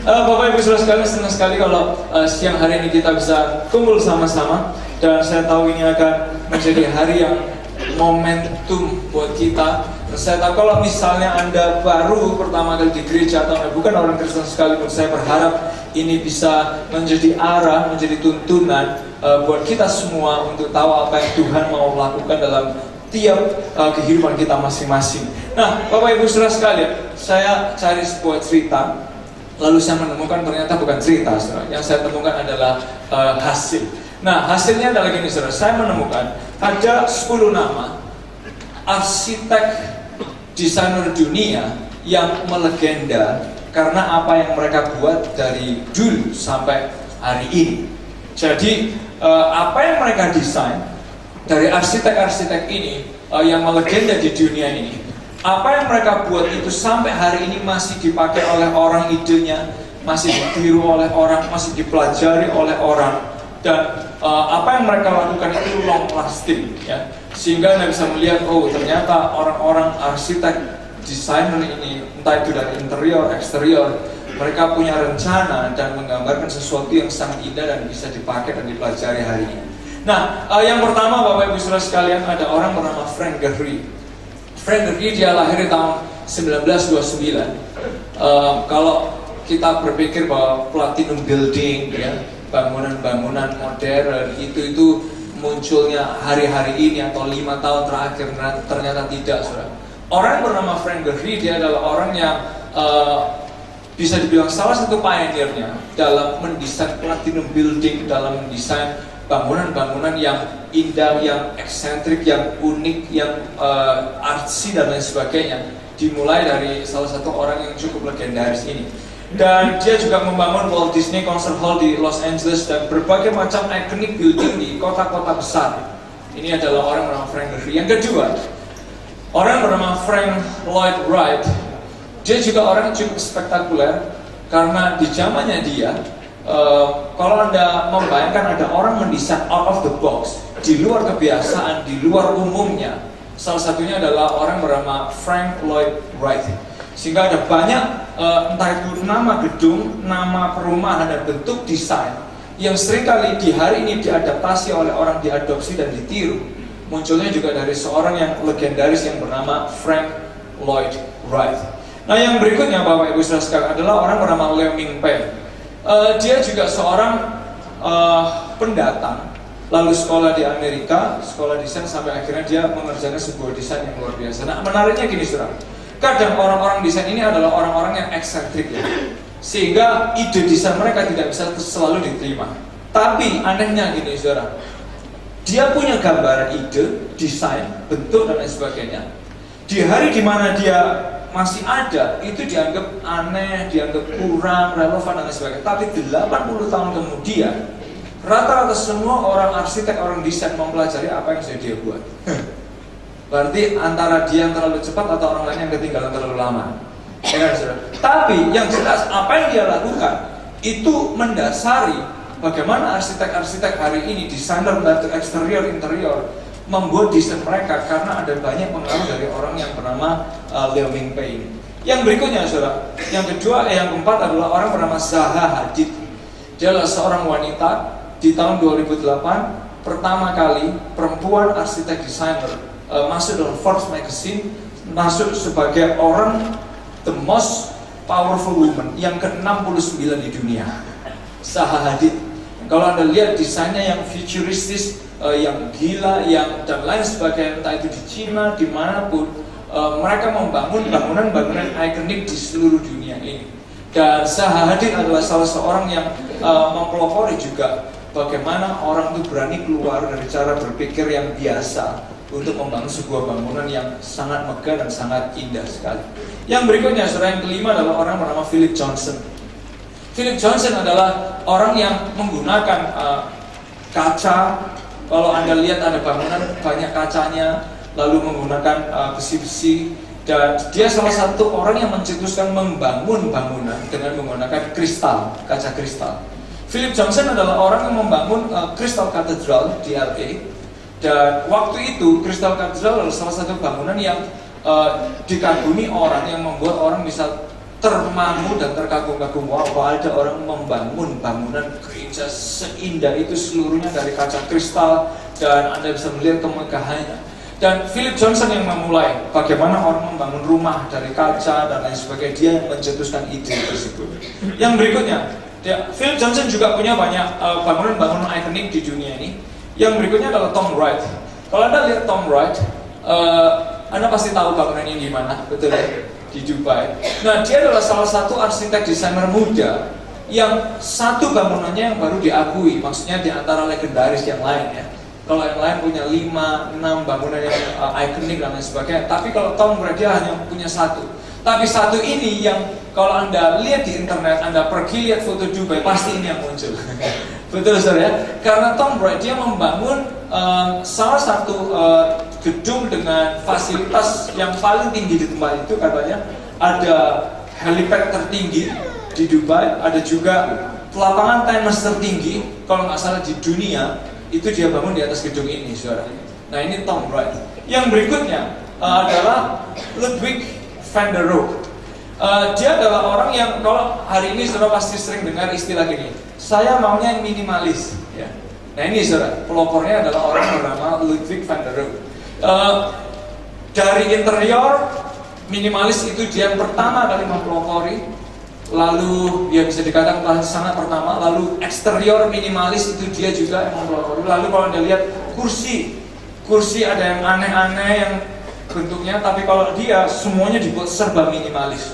Bapak Ibu Saudara sekalian, senang sekali kalau siang hari ini kita bisa kumpul sama-sama. Dan saya tahu ini akan menjadi hari yang momentum buat kita. Saya tahu kalau misalnya Anda baru pertama kali di gereja atau bukan orang Kristen sekalipun, saya berharap ini bisa menjadi arah, menjadi tuntunan buat kita semua untuk tahu apa yang Tuhan mau lakukan dalam tiap kehidupan kita masing-masing. Nah, Bapak Ibu Saudara sekalian, saya cari sebuah cerita, lalu saya menemukan ternyata bukan cerita, saudara. Yang saya temukan adalah hasil. Nah, hasilnya adalah gini, saudara. Saya menemukan ada 10 nama arsitek desainer dunia yang melegenda karena apa yang mereka buat dari dulu sampai hari ini. Jadi apa yang mereka desain dari arsitek-arsitek ini yang melegenda di dunia ini, apa yang mereka buat itu sampai hari ini masih dipakai oleh orang, idenya masih ditiru oleh orang, masih dipelajari oleh orang, dan apa yang mereka lakukan itu long lasting, ya. Sehingga Anda bisa melihat, oh ternyata orang-orang arsitek, desainer ini, entah itu dari interior, eksterior, mereka punya rencana dan menggambarkan sesuatu yang sangat indah dan bisa dipakai dan dipelajari hari ini. Nah, yang pertama Bapak Ibu Saudara sekalian, ada orang bernama Frank Gehry. Frank Gehry dia lahir di tahun 1929. Kalau kita berpikir bahwa platinum building, ya, bangunan-bangunan modern itu munculnya hari-hari ini atau 5 tahun terakhir, ternyata tidak, saudara. Orang bernama Frank Gehry, dia adalah orang yang bisa dibilang salah satu pioneernya dalam mendesain platinum building, dalam mendesain bangunan-bangunan yang indah, yang eksentrik, yang unik, yang artsy dan lain sebagainya. Dimulai dari salah satu orang yang cukup legendaris ini. Dan dia juga membangun Walt Disney Concert Hall di Los Angeles dan berbagai macam iconic building di kota-kota besar. Ini adalah orang bernama Frank Gehry. Yang kedua, orang bernama Frank Lloyd Wright. Dia juga orang yang cukup spektakuler karena di zamannya dia, kalau Anda membayangkan ada orang mendesain out of the box, di luar kebiasaan, di luar umumnya, salah satunya adalah orang bernama Frank Lloyd Wright. Sehingga ada banyak entah itu nama gedung, nama perumahan, dan bentuk desain yang seringkali di hari ini diadaptasi oleh orang, diadopsi dan ditiru. Munculnya juga dari seorang yang legendaris yang bernama Frank Lloyd Wright. Nah, yang berikutnya Bapak Ibu Saudara sekalian adalah orang bernama Liu Mingpei. Dia juga seorang pendatang, lalu sekolah di Amerika, sekolah desain, sampai akhirnya dia mengerjakan sebuah desain yang luar biasa. Nah, menariknya gini, saudara. Kadang orang-orang desain ini adalah orang-orang yang eksentrik, ya. Sehingga ide desain mereka tidak bisa selalu diterima. Tapi anehnya gini, saudara. Dia punya gambaran ide, desain, bentuk dan lain sebagainya. Di hari dimana dia masih ada, itu dianggap aneh, dianggap kurang relevan dan lain sebagainya. Tapi 80 tahun kemudian, rata-rata semua orang arsitek, orang desain mempelajari apa yang sudah dia buat. Berarti antara dia yang terlalu cepat atau orang lain yang ketinggalan terlalu lama. Ya kan, saudara? Tapi yang jelas apa yang dia lakukan itu mendasari bagaimana arsitek-arsitek hari ini, desainer bentuk eksterior, interior, membuat desain mereka karena ada banyak pengaruh dari orang yang bernama Liu Mingpei. Yang berikutnya, saudara, yang keempat adalah orang bernama Zaha Hadid. Dia adalah seorang wanita di tahun 2008 pertama kali perempuan arsitek desainer masuk dalam Forbes magazine, masuk sebagai orang the most powerful woman yang ke-69 di dunia. Zaha Hadid. Kalau Anda lihat desainnya yang futuristis, yang gila, yang dan lain sebagainya, entah itu di Cina, dimanapun, mereka membangun bangunan-bangunan ikonik di seluruh dunia ini. Dan Zaha Hadid adalah salah seorang yang mempelopori juga bagaimana orang itu berani keluar dari cara berpikir yang biasa untuk membangun sebuah bangunan yang sangat megah dan sangat indah sekali. Yang berikutnya, saudara, yang kelima adalah orang bernama Philip Johnson. Philip Johnson adalah orang yang menggunakan kaca. Kalau Anda lihat ada bangunan banyak kacanya, lalu menggunakan besi-besi, dan dia salah satu orang yang mencetuskan membangun bangunan dengan menggunakan kristal, kaca kristal. Philip Johnson adalah orang yang membangun Crystal Cathedral di LA. Dan waktu itu Crystal Cathedral adalah salah satu bangunan yang dikagumi orang, yang membuat orang bisa termangu dan terkagum-kagum. Wow, kok ada orang membangun bangunan gereja seindah itu, seluruhnya dari kaca kristal, dan Anda bisa melihat kemegahannya. Dan Philip Johnson yang memulai bagaimana orang membangun rumah dari kaca dan lain sebagainya. Dia yang mencetuskan ide tersebut. Yang berikutnya, Philip Johnson juga punya banyak bangunan-bangunan ikonik di dunia ini. Yang berikutnya adalah Tom Wright. Kalau Anda lihat Tom Wright, Anda pasti tahu bangunan ini di mana, betul ya? Di Dubai. Nah, dia adalah salah satu arsitek desainer muda yang satu bangunannya yang baru diakui, maksudnya di antara legendaris yang lain ya. Kalau yang lain punya 5, 6 bangunan yang ikonik dan lain sebagainya. Tapi kalau Tom Wright dia hanya punya satu. Tapi satu ini yang kalau Anda lihat di internet, Anda pergi lihat foto Dubai, pasti ini yang muncul. Betul saudara ya? Karena Tom Wright dia membangun salah satu gedung dengan fasilitas yang paling tinggi di tempat itu. Katanya ada helipad tertinggi di Dubai, ada juga lapangan tenis tertinggi, kalau nggak salah di dunia, itu dia bangun di atas gedung ini, saudara. Nah, ini Tom Wright. Yang berikutnya adalah Ludwig van der Rohe. Dia adalah orang yang, kalau hari ini saudara pasti sering dengar istilah gini, saya maunya yang minimalis ya. Nah, ini saudara, pelopornya adalah orang bernama Ludwig van der Rohe. Dari interior minimalis itu dia yang pertama kali mempelopori. Lalu dia bisa dikatakan sangat pertama. Lalu eksterior minimalis itu dia juga yang mempelopori. Lalu kalau Anda lihat kursi ada yang aneh-aneh yang bentuknya, tapi kalau dia semuanya dibuat serba minimalis.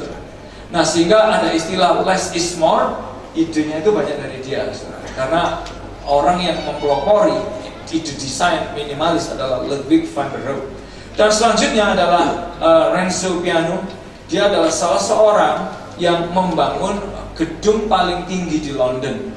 Nah, sehingga ada istilah less is more. Idenya itu banyak dari dia, karena orang yang mempelopori ide desain minimalis adalah Ludwig van der Rohe. Dan selanjutnya adalah Renzo Piano. Dia adalah salah seorang yang membangun gedung paling tinggi di London.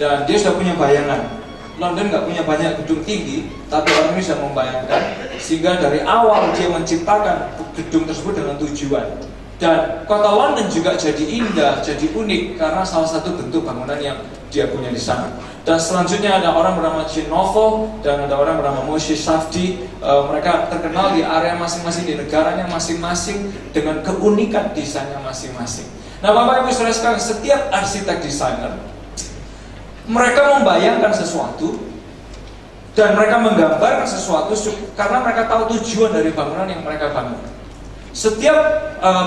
Dan dia sudah punya bayangan. London nggak punya banyak gedung tinggi, tapi orang ini sudah membayangkan, sehingga dari awal dia menciptakan gedung tersebut dengan tujuan. Dan kota London juga jadi indah, jadi unik karena salah satu bentuk bangunan yang dia punya di sana. Dan selanjutnya ada orang bernama Jean Nouveau dan ada orang bernama Moshe Safdie. Mereka terkenal di area masing-masing, di negaranya masing-masing dengan keunikan desainnya masing-masing. Nah, Bapak Ibu Saudara sekalian, setiap arsitek desainer mereka membayangkan sesuatu dan mereka menggambarkan sesuatu karena mereka tahu tujuan dari bangunan yang mereka bangun. Setiap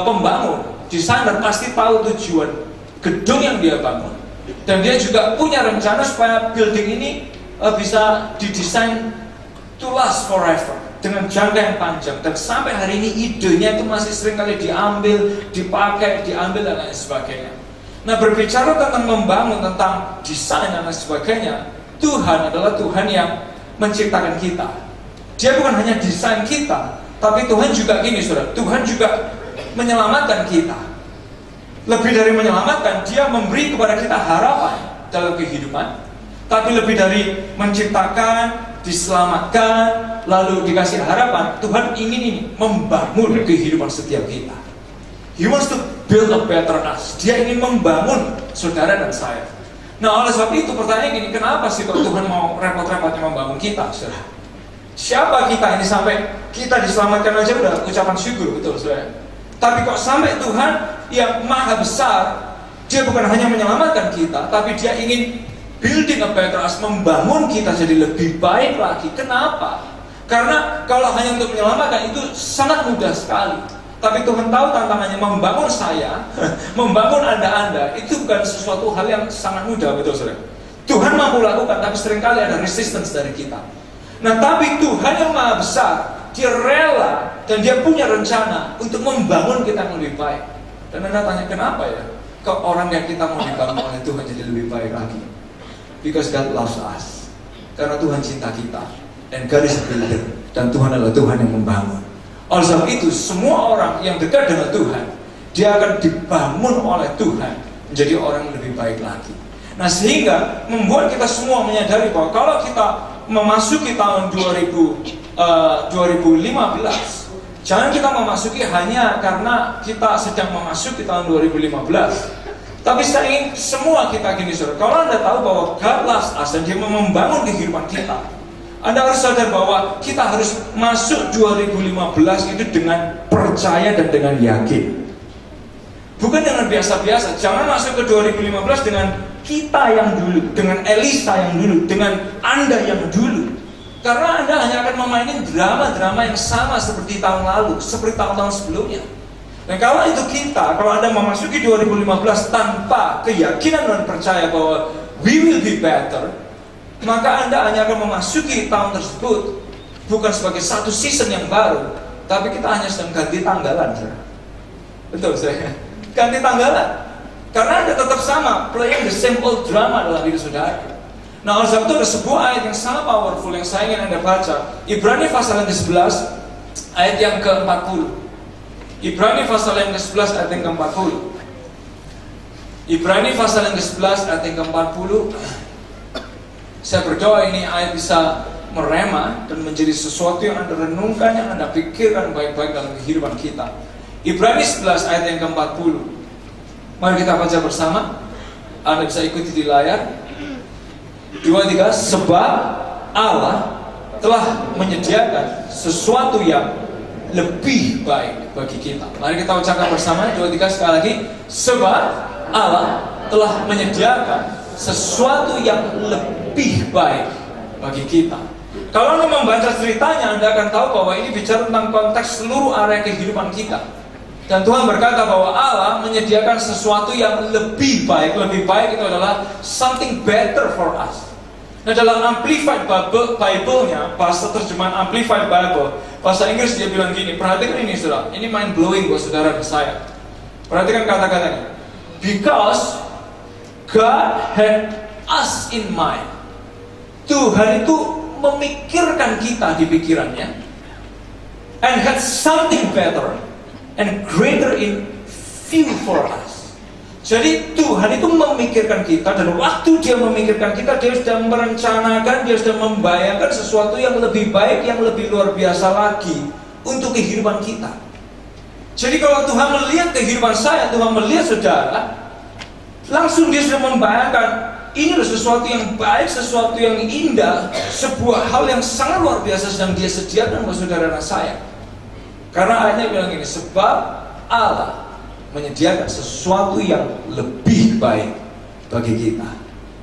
pembangun, desainer pasti tahu tujuan gedung yang dia bangun. Dan dia juga punya rencana supaya building ini bisa didesain to last forever, dengan jangka yang panjang. Dan sampai hari ini idenya itu masih sering kali diambil, dipakai, diambil dan lain sebagainya. Nah, berbicara tentang membangun, tentang desain dan lain sebagainya, Tuhan adalah Tuhan yang menciptakan kita. Dia bukan hanya desain kita, tapi Tuhan juga gini saudara, Tuhan juga menyelamatkan kita. Lebih dari menyelamatkan, dia memberi kepada kita harapan dalam kehidupan. Tapi lebih dari menciptakan, diselamatkan, lalu dikasih harapan, Tuhan ingin ini membangun kehidupan setiap kita. He wants to build a better us. Dia ingin membangun saudara dan saya. Nah, oleh sebab itu pertanyaan gini, kenapa sih kok Tuhan mau repot-repotnya membangun kita, saudara? Siapa kita ini sampai kita diselamatkan aja udah ucapan syukur, betul saudara? Tapi kok sampai Tuhan yang maha besar, dia bukan hanya menyelamatkan kita, tapi dia ingin building a better us, membangun kita jadi lebih baik lagi. Kenapa? Karena kalau hanya untuk menyelamatkan itu sangat mudah sekali. Tapi Tuhan tahu tantangannya membangun saya, membangun Anda, itu bukan sesuatu hal yang sangat mudah, betul saudara? Tuhan mampu lakukan, tapi seringkali ada resistance dari kita. Nah, tapi Tuhan yang maha besar, dia rela dan dia punya rencana untuk membangun kita yang lebih baik. Dan Anda tanya, kenapa ya? Kok orang yang kita mau dibangun oleh Tuhan jadi lebih baik lagi? Because God loves us. Karena Tuhan cinta kita. Dan God is a builder. Dan Tuhan adalah Tuhan yang membangun. Oleh sebab itu, semua orang yang dekat dengan Tuhan, dia akan dibangun oleh Tuhan menjadi orang yang lebih baik lagi. Nah, sehingga membuat kita semua menyadari bahwa kalau kita memasuki tahun 2015, jangan kita memasuki hanya karena kita sedang memasuki tahun 2015. Tapi saya ingin semua kita gini saudara, kalau Anda tahu bahwa God loves us dan dia membangun kehidupan kita, Anda harus sadar bahwa kita harus masuk 2015 itu dengan percaya dan dengan yakin. Bukan dengan biasa-biasa. Jangan masuk ke 2015 dengan kita yang dulu, dengan Elisa yang dulu, dengan Anda yang dulu. Karena Anda hanya akan memainkan drama-drama yang sama seperti tahun lalu, seperti tahun-tahun sebelumnya. Dan kalau itu kita, kalau Anda memasuki 2015 tanpa keyakinan dan percaya bahwa we will be better, maka Anda hanya akan memasuki tahun tersebut bukan sebagai satu season yang baru, tapi kita hanya sedang ganti tanggalan. Betul saya? Ganti tanggalan. Karena Anda tetap sama, playing the same old drama dalam hidup saudara. Nah, oleh sebab itu ada sebuah ayat yang sangat powerful yang saya ingin Anda baca. Ibrani pasal yang ke-11 ayat yang ke-40. Ibrani pasal yang ke-11 ayat yang ke-40. Ibrani pasal yang ke-11 ayat yang ke-40. Saya berdoa ini ayat bisa merema dan menjadi sesuatu yang Anda renungkan, yang Anda pikirkan baik-baik dalam kehidupan kita. Ibrani 11 ayat yang ke-40. Mari kita baca bersama. Anda bisa ikuti di layar. 2, 3. Sebab Allah telah menyediakan sesuatu yang lebih baik bagi kita. Mari kita ucapkan bersama. 2, 3 sekali lagi. Sebab Allah telah menyediakan sesuatu yang lebih baik bagi kita. Kalau Anda membaca ceritanya, Anda akan tahu bahwa ini bicara tentang konteks seluruh area kehidupan kita. Dan Tuhan berkata bahwa Allah menyediakan sesuatu yang lebih baik. Lebih baik itu adalah something better for us. Nah, dalam Amplified Bible-nya, bahasa terjemahan Amplified Bible, bahasa Inggris dia bilang gini, perhatikan ini saudara, ini mind blowing buat saudara dan saya. Perhatikan kata-katanya. Because God had us in mind. Tuhan itu memikirkan kita di pikirannya, and had something better and greater in view for us. Jadi Tuhan itu memikirkan kita, dan waktu Dia memikirkan kita, Dia sudah merencanakan, Dia sudah membayangkan sesuatu yang lebih baik, yang lebih luar biasa lagi untuk kehidupan kita. Jadi kalau Tuhan melihat kehidupan saya, Tuhan melihat saudara, langsung Dia sudah membayangkan ini adalah sesuatu yang baik, sesuatu yang indah, sebuah hal yang sangat luar biasa sedang Dia sediakan buat saudara dan saya. Karena ayatnya bilang gini, sebab Allah menyediakan sesuatu yang lebih baik bagi kita.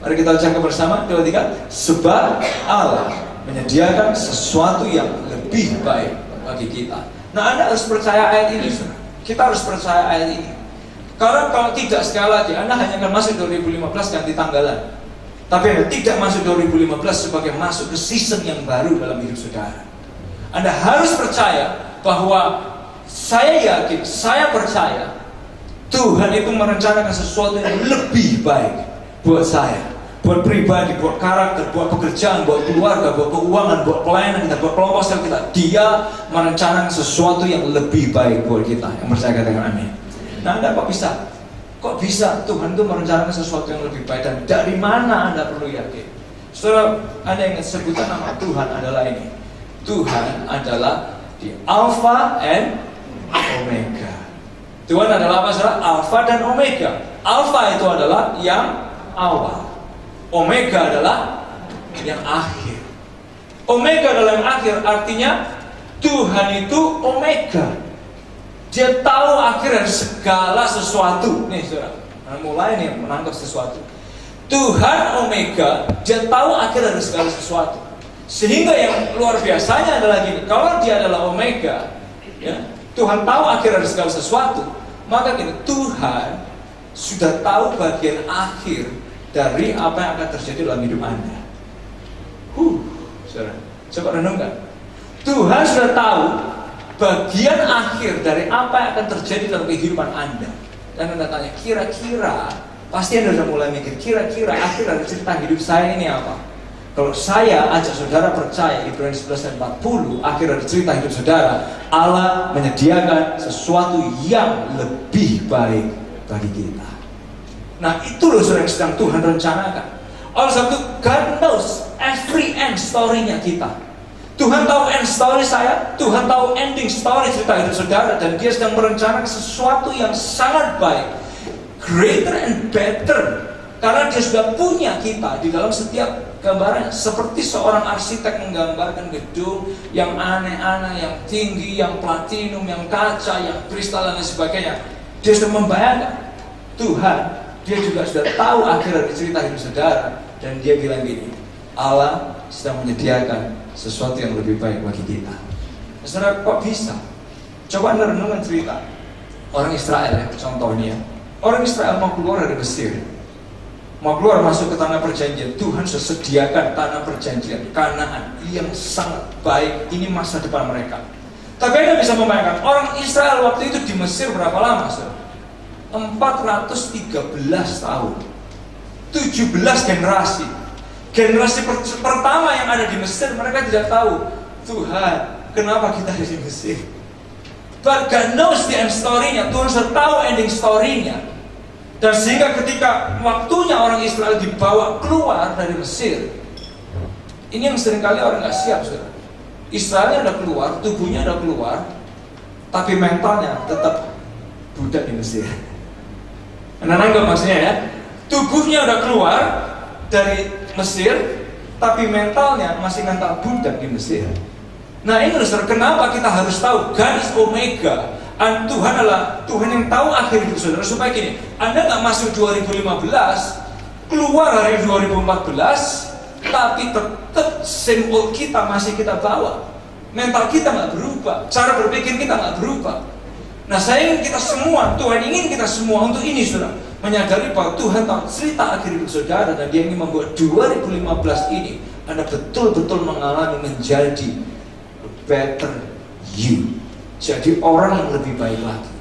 Mari kita ucapkan bersama, 2, 3. Sebab Allah menyediakan sesuatu yang lebih baik bagi kita. Nah, Anda harus percaya ayat ini, saudara. Kita harus percaya ayat ini. Karena kalau tidak, sekali lagi Anda hanya akan masuk 2015 ganti tanggalan. Tapi Anda tidak masuk 2015 sebagai masuk ke season yang baru dalam hidup saudara. Anda harus percaya bahwa saya yakin, saya percaya Tuhan itu merencanakan sesuatu yang lebih baik buat saya, buat pribadi, buat karakter, buat pekerjaan, buat keluarga, buat keuangan, buat pelayanan kita, buat kelompok sel kita. Dia merencanakan sesuatu yang lebih baik buat kita. Yang percaya katakan amin. Nah, Anda kok bisa Tuhan itu merencanakan sesuatu yang lebih baik, dan dari mana Anda perlu yakin? Saudara, Anda ingat sebutan nama Tuhan adalah ini. Tuhan adalah di Alpha and Omega. Tuhan adalah apa saudara? Alpha dan Omega. Alpha itu adalah yang awal. Omega adalah yang akhir. Omega adalah yang akhir, artinya Tuhan itu Omega. Dia tahu akhir dari segala sesuatu. Nih saudara, mulai nih menangkap sesuatu. Tuhan Omega, Dia tahu akhir dari segala sesuatu. Sehingga yang luar biasanya adalah gini, kalau Dia adalah Omega, ya, Tuhan tahu akhir dari segala sesuatu, maka gini, Tuhan sudah tahu bagian akhir dari apa yang akan terjadi dalam hidup Anda. Saudara, coba renungkan. Tuhan sudah tahu bagian akhir dari apa yang akan terjadi dalam kehidupan Anda. Dan Anda tanya, kira-kira, pasti Anda sudah mulai mikir, kira-kira akhir dari cerita hidup saya ini apa? Kalau saya ajak saudara percaya Ibrani 11 dan 40, akhir dari cerita hidup saudara, Allah menyediakan sesuatu yang lebih baik bagi kita. Nah, itu loh saudara yang sedang Tuhan rencanakan. Oleh sebab itu, God knows every end story-nya kita. Tuhan tahu end story saya, Tuhan tahu ending story cerita hidup saudara, dan Dia sedang merencanakan sesuatu yang sangat baik, greater and better. Karena Dia sudah punya kita di dalam setiap gambarannya. Seperti seorang arsitek menggambarkan gedung yang aneh-aneh, yang tinggi, yang platinum, yang kaca, yang kristal dan sebagainya. Dia sudah membayangkan Tuhan, dia juga sudah tahu akhir dari cerita hidup saudara. Dan dia bilang gini, Allah sedang menyediakan sesuatu yang lebih baik bagi kita. Saudara, kok bisa? Coba Anda renungkan cerita orang Israel ya, contohnya. Orang Israel mau keluar dari Mesir, mau keluar masuk ke tanah perjanjian. Tuhan sudah sediakan tanah perjanjian Kanaan yang sangat baik. Ini masa depan mereka. Tapi Anda bisa membayangkan orang Israel waktu itu di Mesir berapa lama? 413 tahun, 17 generasi. Generasi pertama yang ada di Mesir, mereka tidak tahu, Tuhan, kenapa kita ada di Mesir? But God knows the end story-nya. Tuhan sudah tahu ending story-nya. Dan sehingga ketika waktunya orang Israel dibawa keluar dari Mesir, ini yang seringkali orang gak siap, saudara. Israelnya udah keluar, tubuhnya udah keluar, tapi mentalnya tetap budak di Mesir. Nangkep maksudnya ya? Tubuhnya udah keluar dari Mesir, tapi mentalnya masih mental budak di Mesir. Nah ini saudara, kenapa kita harus tahu God is Omega. Tuhan adalah Tuhan yang tahu akhir hidup saudara. Supaya gini, Anda gak masuk 2015, keluar hari 2014, tapi tetap simbol kita masih kita bawa. Mental kita gak berubah, cara berpikir kita gak berubah. Nah saya ingin kita semua, Tuhan ingin kita semua untuk ini saudara, menyadari bahwa Tuhan tahu cerita akhir hidup saudara. Dan dia ingin membuat 2015 ini Anda betul-betul mengalami menjadi better you. Jadi orang yang lebih baik lagi,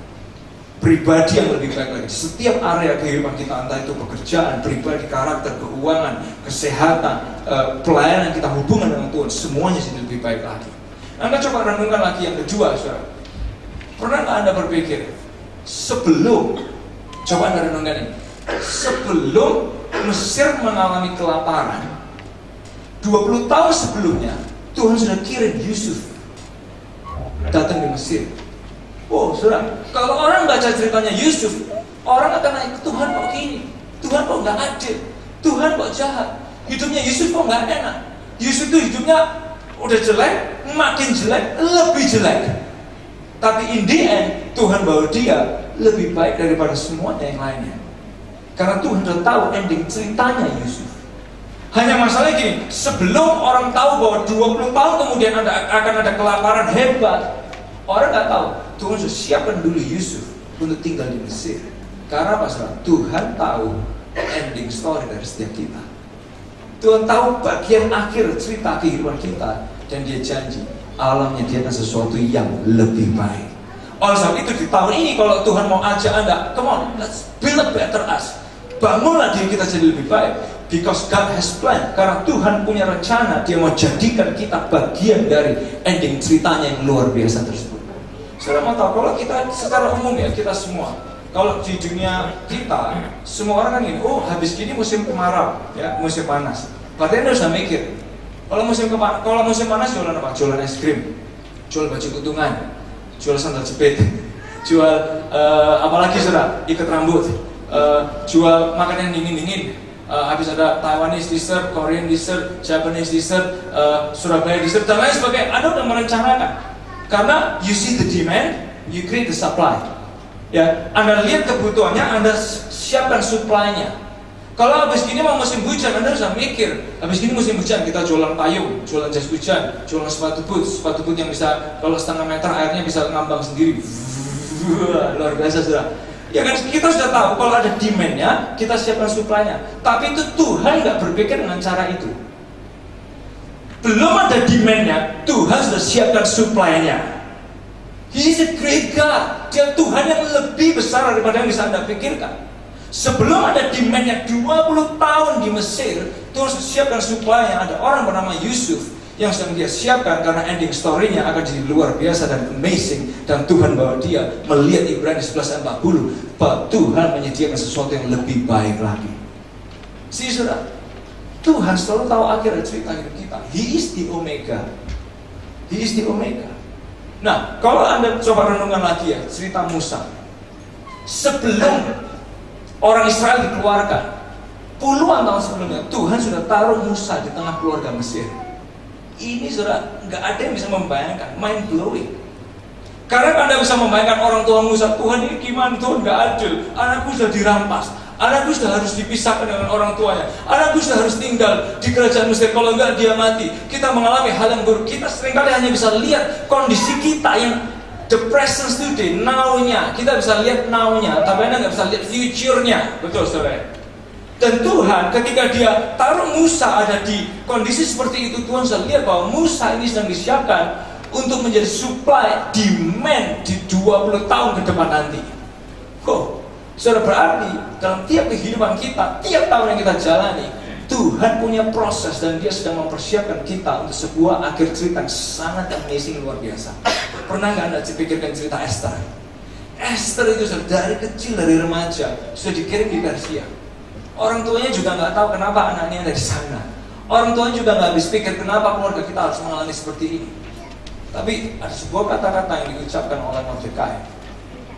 pribadi yang lebih baik lagi. Setiap area kehidupan kita, entah itu pekerjaan, pribadi, karakter, keuangan, kesehatan, pelayanan kita, hubungan dengan Tuhan, semuanya jadi lebih baik lagi. Anda coba renungkan lagi yang kedua, saudara. Pernah nggak Anda berpikir sebelum, coba Anda renungkan ini, sebelum Mesir mengalami kelaparan, 20 tahun sebelumnya Tuhan sudah kirim Yusuf datang di Mesir. Oh saudara, kalau orang baca ceritanya Yusuf, orang akan nanya, Tuhan kok gini, Tuhan kok nggak adil, Tuhan kok jahat, hidupnya Yusuf kok nggak enak. Yusuf itu hidupnya udah jelek, makin jelek, lebih jelek. Tapi in the end, Tuhan bawa dia lebih baik daripada semuanya yang lainnya. Karena Tuhan sudah tahu ending ceritanya Yusuf. Hanya masalahnya gini, sebelum orang tahu bahwa 20 tahun kemudian akan ada kelaparan hebat, orang nggak tahu, Tuhan sudah siapkan dulu Yusuf untuk tinggal di Mesir. Karena apa saudara? Tuhan tahu ending story dari setiap kita. Tuhan tahu bagian akhir cerita kehidupan kita. Dan dia janji, Allah menyediakan sesuatu yang lebih baik. Oleh sebab itu di tahun ini kalau Tuhan mau ajak Anda, come on, let's build a better us. Bangunlah diri kita jadi lebih baik. Because God has plan. Karena Tuhan punya rencana, dia mau jadikan kita bagian dari ending ceritanya yang luar biasa tersebut. Saudara mau tahu, kalau kita secara umum ya, kita semua, kalau di dunia kita, semua orang kan gini, oh habis gini musim kemarau, ya musim panas. Berarti Anda harus mikir, kalau musim panas jualan apa? Jualan es krim, jual baju kutungan, jual sandal jepit, jual apalagi saudara, ikat rambut, jual makanan dingin-dingin. Habis ada Taiwanese dessert, Korean dessert, Japanese dessert, Surabaya dessert, dan lain sebagainya. Anda sudah merencanakan. Karena you see the demand, you create the supply. Ya, Anda lihat kebutuhannya, Anda siapkan supply-nya. Kalau habis gini mau musim hujan, Anda harus mikir. Habis gini musim hujan, kita jualan payung, jualan jas hujan, jualan sepatu boot yang bisa, kalau setengah meter airnya bisa ngambang sendiri. Luar biasa sudah. Ya kan kita sudah tahu kalau ada demand-nya, kita siapkan supply-nya. Tapi itu Tuhan nggak berpikir dengan cara itu. Belum ada demand-nya, Tuhan sudah siapkan supply-nya. He is a great God. Dia Tuhan yang lebih besar daripada yang bisa Anda pikirkan. Sebelum ada demand-nya 20 tahun di Mesir, Tuhan sudah siapkan supply-nya. Ada orang bernama Yusuf yang sedang dia siapkan, karena ending story-nya akan jadi luar biasa dan amazing. Dan Tuhan bawa dia melihat Ibrani 11:40 bahwa Tuhan menyediakan sesuatu yang lebih baik lagi. Saudara, Tuhan selalu tahu akhir cerita hidup kita. He is the Omega. He is the Omega. Nah, kalau Anda coba renungkan lagi ya cerita Musa. Sebelum orang Israel dikeluarkan, puluhan tahun sebelumnya Tuhan sudah taruh Musa di tengah keluarga Mesir. Ini saudara, nggak ada yang bisa membayangkan, mind blowing. Karena Anda bisa membayangkan orang tuamu saat Tuhan ini gimana, Tuhan gak adil, anakku sudah dirampas, anakku sudah harus dipisahkan dengan orang tuanya, anakku sudah harus tinggal di kerajaan Mesir, kalau enggak dia mati. Kita mengalami hal yang buruk. Kita seringkali hanya bisa lihat kondisi kita yang the present today, now-nya. Kita bisa lihat now-nya, tapi Anda nggak bisa lihat future-nya. Betul, saudara? Dan Tuhan ketika dia taruh Musa ada di kondisi seperti itu, Tuhan sudah lihat bahwa Musa ini sedang disiapkan untuk menjadi supply demand di 20 tahun ke depan nanti. Saudara, berarti dalam tiap kehidupan kita, tiap tahun yang kita jalani, Tuhan punya proses dan dia sedang mempersiapkan kita untuk sebuah akhir cerita yang sangat amazing, luar biasa. Pernah nggak Anda pikirkan cerita Esther? Esther itu sudah dari kecil, dari remaja, sudah dikirim di Persia. Orang tuanya juga nggak tahu kenapa anaknya ada di sana. Orang tuanya juga nggak habis pikir kenapa keluarga kita harus mengalami seperti ini. Tapi ada sebuah kata-kata yang diucapkan oleh Mordekai.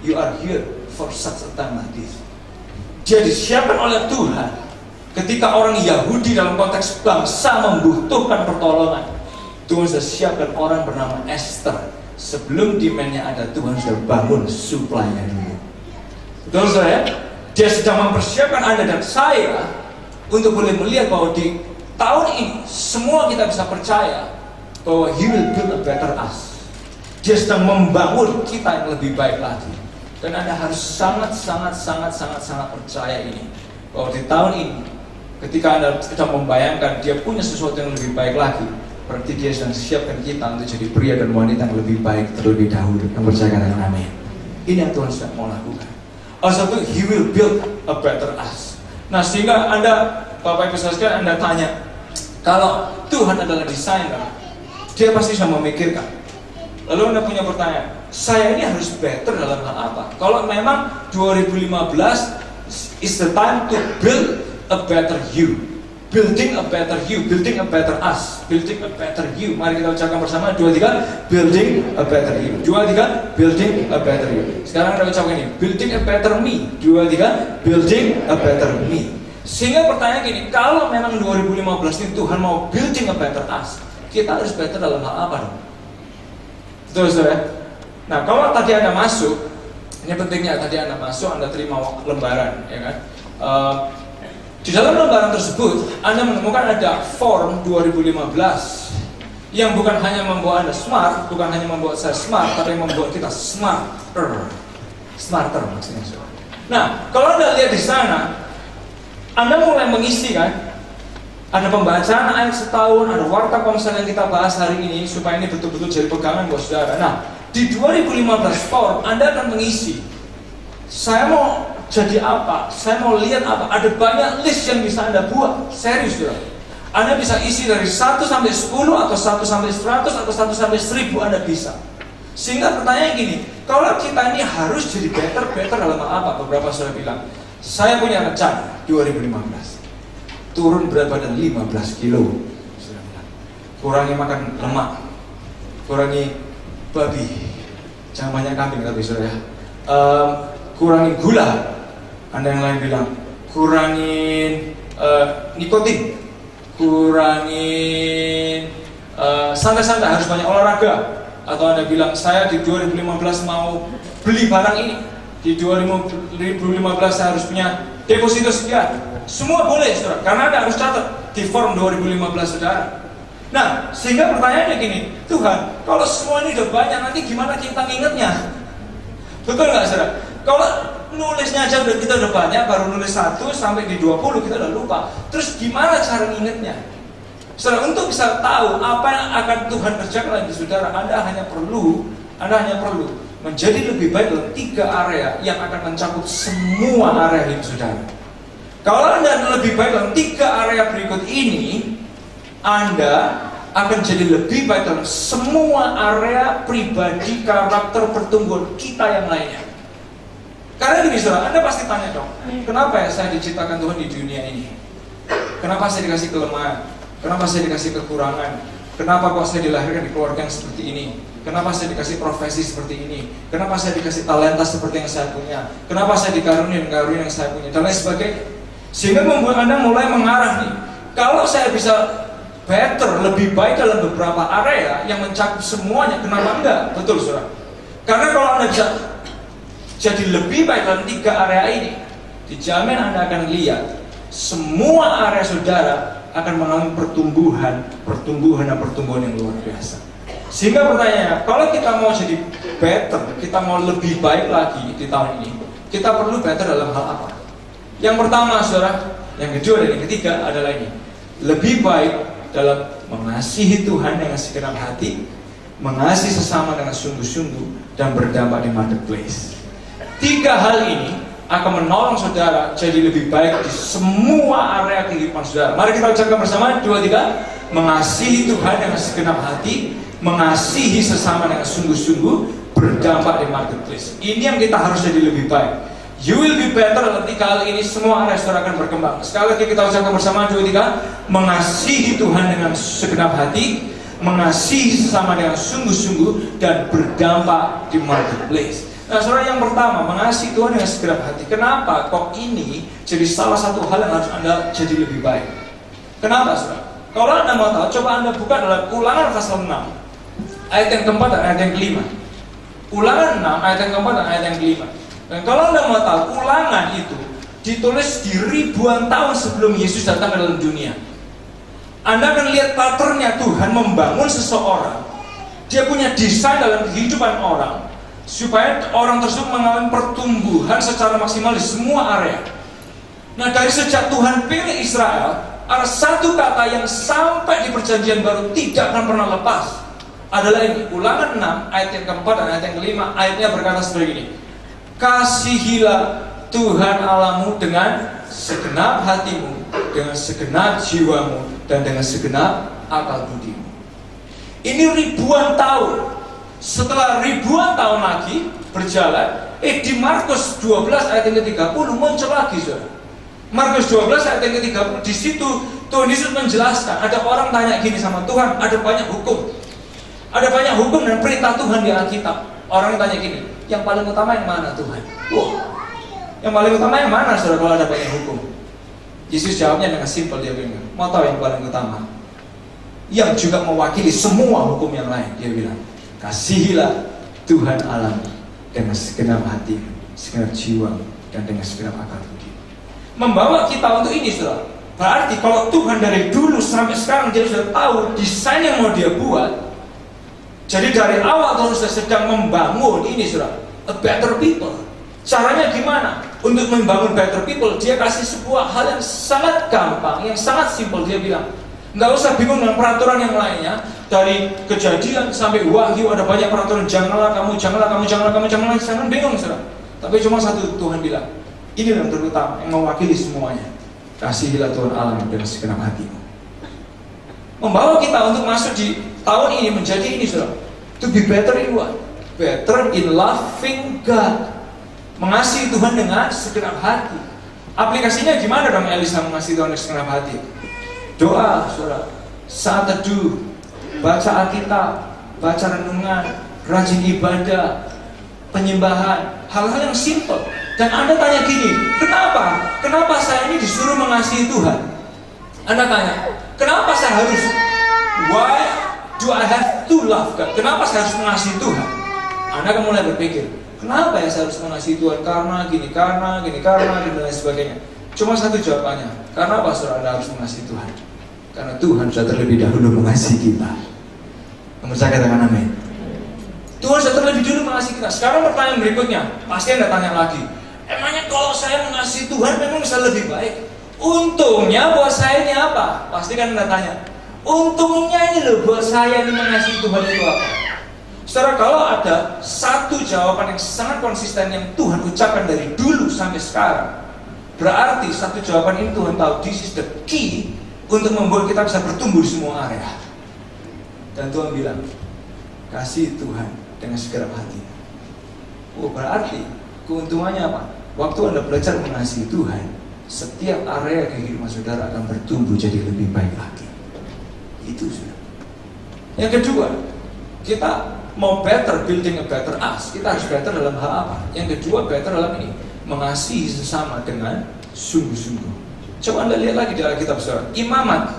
You are here for such a time like this. Dia disiapkan oleh Tuhan ketika orang Yahudi dalam konteks bangsa membutuhkan pertolongan. Tuhan sudah siapkan orang bernama Esther. Sebelum demand-nya ada, Tuhan sudah bangun supply-nya dulu. Betul saya? Dia sedang mempersiapkan Anda dan saya untuk boleh melihat bahwa di tahun ini semua kita bisa percaya bahwa He will build a better us. Dia sedang membangun kita yang lebih baik lagi. Dan Anda harus sangat percaya ini, bahwa di tahun ini ketika Anda sedang membayangkan dia punya sesuatu yang lebih baik lagi, berarti dia sedang siapkan kita untuk jadi pria dan wanita yang lebih baik terlebih dahulu. Yang percaya katakan amin. Ini yang Tuhan sedang mau lakukan. Also, He will build a better us. Nah, sehingga Anda, Bapak Ibu sekalian, Anda tanya, kalau Tuhan adalah desainer, dia pasti sudah memikirkan. Lalu Anda punya pertanyaan, saya ini harus better dalam hal apa? Kalau memang 2015 is the time to build a better you, building a better you, building a better us, building a better you. Mari kita ucapkan bersama, 2, 3, building a better you. 2, 3, building a better you. Sekarang kita ucapkan ini, building a better me. 2, 3, building a better me. Sehingga pertanyaan gini, kalau memang 2015 ini Tuhan mau building a better us, kita harus better dalam hal apa dong? Betul, saudara? Nah, kalau tadi Anda masuk, ini pentingnya tadi Anda masuk, Anda terima lembaran, ya kan? Di dalam lembaran tersebut, Anda menemukan ada form 2015 yang bukan hanya membuat Anda smart, bukan hanya membuat saya smart, tapi membuat kita smarter maksudnya. Nah, kalau Anda lihat di sana, Anda mulai mengisi kan? Ada pembacaan ayat setahun, ada warta komsel yang kita bahas hari ini supaya ini betul-betul jadi pegangan buat saudara. Nah, di 2015 form Anda akan mengisi, saya mau jadi apa? Saya mau lihat apa? Ada banyak list yang bisa Anda buat. Serius, saudara. Anda bisa isi dari 1 sampai 10 atau 1 sampai 100 atau 1 sampai 1000 Anda bisa. Sehingga pertanyaan gini, kalau kita ini harus jadi better dalam apa? Beberapa saudara bilang, saya punya rencana 2015. Turun berat badan 15 kilo. Kurangi makan lemak, kurangi babi, jangan banyak kambing tapi saudara ya. Kurangi gula. Anda yang lain bilang kurangin nikotin, kurangin santai-santai, harus banyak olahraga. Atau Anda bilang saya di 2015 mau beli barang ini, di 2015 saya harus punya deposito sekian. Semua boleh, saudara, karena Anda harus catat di form 2015 saudara. Nah, sehingga pertanyaannya gini, Tuhan, kalau semua ini udah banyak, nanti gimana kita ngingetnya? Betul nggak, saudara? Kalau nulisnya aja kita udah banyak, baru nulis 1 sampai di 20 kita udah lupa. Terus gimana cara ngingetnya? Saudara, untuk bisa tahu apa yang akan Tuhan kerjakan di saudara, Anda hanya perlu menjadi lebih baik dalam 3 area yang akan mencakup semua area hidup saudara. Kalau Anda lebih baik dalam 3 area berikut ini, Anda akan jadi lebih baik dalam semua area pribadi, karakter, pertumbuhan kita yang lainnya. Karena gini, saudara, Anda pasti tanya dong, kenapa ya saya diciptakan Tuhan di dunia ini? Kenapa saya dikasih kelemahan? Kenapa saya dikasih kekurangan? Kenapa kok saya dilahirkan di keluarga yang seperti ini? Kenapa saya dikasih profesi seperti ini? Kenapa saya dikasih talenta seperti yang saya punya? Kenapa saya dikaruniai yang saya punya? Dan lain sebagainya. Sehingga membuat Anda mulai mengarah nih, kalau saya bisa better, lebih baik dalam beberapa area yang mencakup semuanya, kenapa enggak? Betul, saudara. Karena kalau Anda bisa jadi lebih baik dalam 3 area ini, dijamin Anda akan lihat semua area saudara akan mengalami pertumbuhan yang luar biasa. Sehingga pertanyaannya, kalau kita mau jadi better, kita mau lebih baik lagi di tahun ini, kita perlu better dalam hal apa? Yang pertama, saudara, yang kedua dan yang ketiga adalah ini. Lebih baik dalam mengasihi Tuhan dengan segenap hati, mengasihi sesama dengan sungguh-sungguh, dan berdampak di marketplace. 3 hal ini akan menolong saudara jadi lebih baik di semua area kehidupan saudara. Mari kita ucapkan bersama 2, 3. Mengasihi Tuhan dengan segenap hati, mengasihi sesama dengan sungguh-sungguh, berdampak di marketplace. Ini yang kita harus jadi lebih baik. You will be better dalam 3 hal ini, semua area saudara akan berkembang. Sekali lagi kita ucapkan bersama 2, 3. Mengasihi Tuhan dengan segenap hati, mengasihi sesama dengan sungguh-sungguh, dan berdampak di marketplace. Nah, saudara, yang pertama, mengasihi Tuhan dengan segenap hati. Kenapa kok ini jadi salah satu hal yang harus Anda jadi lebih baik? Kenapa, saudara? Kalau Anda mau tahu, coba Anda buka dalam Ulangan pasal 6 ayat yang keempat dan ayat yang kelima. Ulangan 6 ayat yang keempat dan ayat yang kelima. Dan kalau Anda mau tahu, Ulangan itu ditulis di ribuan tahun sebelum Yesus datang ke dalam dunia. Anda akan lihat patternnya Tuhan membangun seseorang. Dia punya desain dalam kehidupan orang, supaya orang tersebut mengalami pertumbuhan secara maksimal di semua area. Nah, dari sejak Tuhan pilih Israel, ada satu kata yang sampai di perjanjian baru tidak akan pernah lepas, adalah ini. Ulangan 6 ayat yang keempat dan ayat yang kelima. Ayatnya berkata seperti ini. Kasihilah Tuhan Allahmu dengan segenap hatimu, dengan segenap jiwamu, dan dengan segenap akal budimu. Ini ribuan tahun. Setelah ribuan tahun lagi berjalan, di Markus 12 ayat yang ke-30 muncul lagi, saudara. Markus 12 ayat yang ke-30, di situ Tuhan Yesus menjelaskan. Ada orang tanya gini sama Tuhan, ada banyak hukum. Ada banyak hukum dan perintah Tuhan di Alkitab. Orang tanya gini, yang paling utama yang mana Tuhan? Wah, yang paling utama yang mana, saudara, kalau ada banyak hukum? Yesus jawabnya dengan simpel, dia bilang, mau tahu yang paling utama? Yang juga mewakili semua hukum yang lain, dia bilang. Kasihilah Tuhan Allahmu dengan segenap hati, segenap jiwa, dan dengan segenap akal budi. Membawa kita untuk ini, saudara. Berarti kalau Tuhan dari dulu sampai sekarang dia sudah tahu desain yang mau dia buat. Jadi dari awal Tuhan sudah sedang membangun ini, saudara, a better people. Caranya gimana? Untuk membangun better people, dia kasih sebuah hal yang sangat gampang, yang sangat simpel. Dia bilang, nggak usah bingung dengan peraturan yang lainnya. Dari Kejadian sampai Wahyu ada banyak peraturan. Jangan bingung, saudara. Tapi cuma satu Tuhan bilang, ini yang terutama, yang mewakili semuanya. Kasihilah Tuhan Allahmu dengan segenap hatimu. Membawa kita untuk masuk di tahun ini menjadi ini, saudara. To be better in what? Better in loving God. Mengasihi Tuhan dengan segenap hati. Aplikasinya gimana dong Elisa mengasihi Tuhan dengan segenap hati? Doa, saudara. Saat teduh, baca Alkitab, baca renungan, rajin ibadah, penyembahan, hal-hal yang simple. Dan Anda tanya gini, kenapa? Kenapa saya ini disuruh mengasihi Tuhan? Anda tanya, kenapa saya harus? Why do I have to love God? Kenapa saya harus mengasihi Tuhan? Anda akan mulai berpikir, kenapa ya saya harus mengasihi Tuhan? Karena gini, dan lain sebagainya. Cuma satu jawabannya, karena apa saudara Anda harus mengasihi Tuhan? Karena Tuhan sudah terlebih dahulu mengasihi kita. Percaya katakan amin. Tuhan sudah terlebih dahulu mengasihi kita. Sekarang pertanyaan berikutnya, pasti Anda tanya lagi, emangnya kalau saya mengasihi Tuhan memang bisa lebih baik? Untungnya buat saya ini apa? Pasti kan Anda tanya, untungnya ini loh buat saya ini mengasihi Tuhan itu apa? Saudara, kalau ada satu jawaban yang sangat konsisten yang Tuhan ucapkan dari dulu sampai sekarang, berarti satu jawaban ini Tuhan tahu, this is the key untuk membuat kita bisa bertumbuh di semua area. Dan Tuhan bilang, kasih Tuhan dengan segenap hati. Oh, berarti keuntungannya apa? Waktu Anda belajar mengasihi Tuhan, setiap area kehidupan saudara akan bertumbuh jadi lebih baik lagi. Itu sudah. Yang kedua, kita mau better, building a better us. Kita harus better dalam hal apa? Yang kedua, better dalam ini, mengasihi sesama dengan sungguh-sungguh. Coba Anda lihat lagi di Alkitab, saudara. Imamat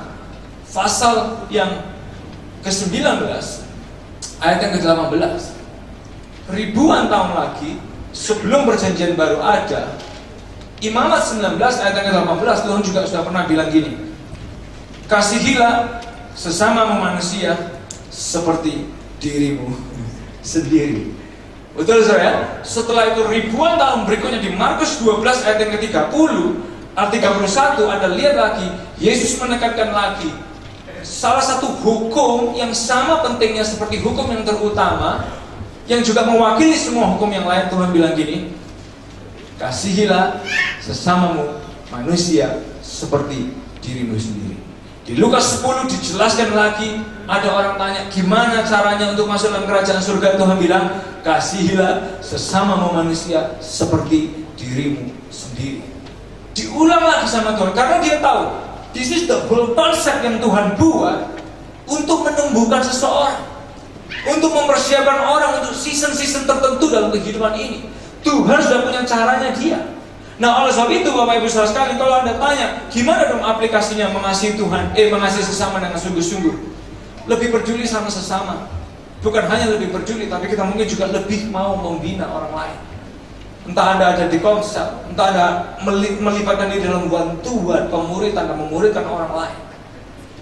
pasal yang ke-19 ayat yang ke-18. ribuan tahun lagi sebelum perjanjian baru ada, Imamat 19 ayat yang ke-18 Tuhan juga sudah pernah bilang gini, kasihilah sesama manusia seperti dirimu sendiri. Betul saudara? Setelah itu ribuan tahun berikutnya di Markus 12 ayat yang ke-30 ayat 31 Anda lihat lagi, Yesus menekankan lagi salah satu hukum yang sama pentingnya seperti hukum yang terutama, yang juga mewakili semua hukum yang lain. Tuhan bilang gini, kasihilah sesamamu manusia seperti dirimu sendiri. Di Lukas 10 dijelaskan lagi, ada orang tanya gimana caranya untuk masuk dalam kerajaan surga. Tuhan bilang, kasihilah sesamamu manusia seperti dirimu sendiri. Diulang lagi sama Tuhan, karena dia tahu this is the whole concept yang Tuhan buat untuk menumbuhkan seseorang, untuk mempersiapkan orang untuk season-season tertentu dalam kehidupan ini. Tuhan sudah punya caranya dia. Nah, oleh sebab itu Bapak Ibu saudara sekalian, kalau Anda tanya gimana dong aplikasinya mengasihi Tuhan, mengasihi sesama dengan sungguh-sungguh, lebih peduli sama sesama. Bukan hanya lebih peduli, tapi kita mungkin juga lebih mau membina orang lain. Entah Anda ada di konsel, entah Anda melibatkan diri dalam bantuan, pemuritan, dan memuridkan orang lain.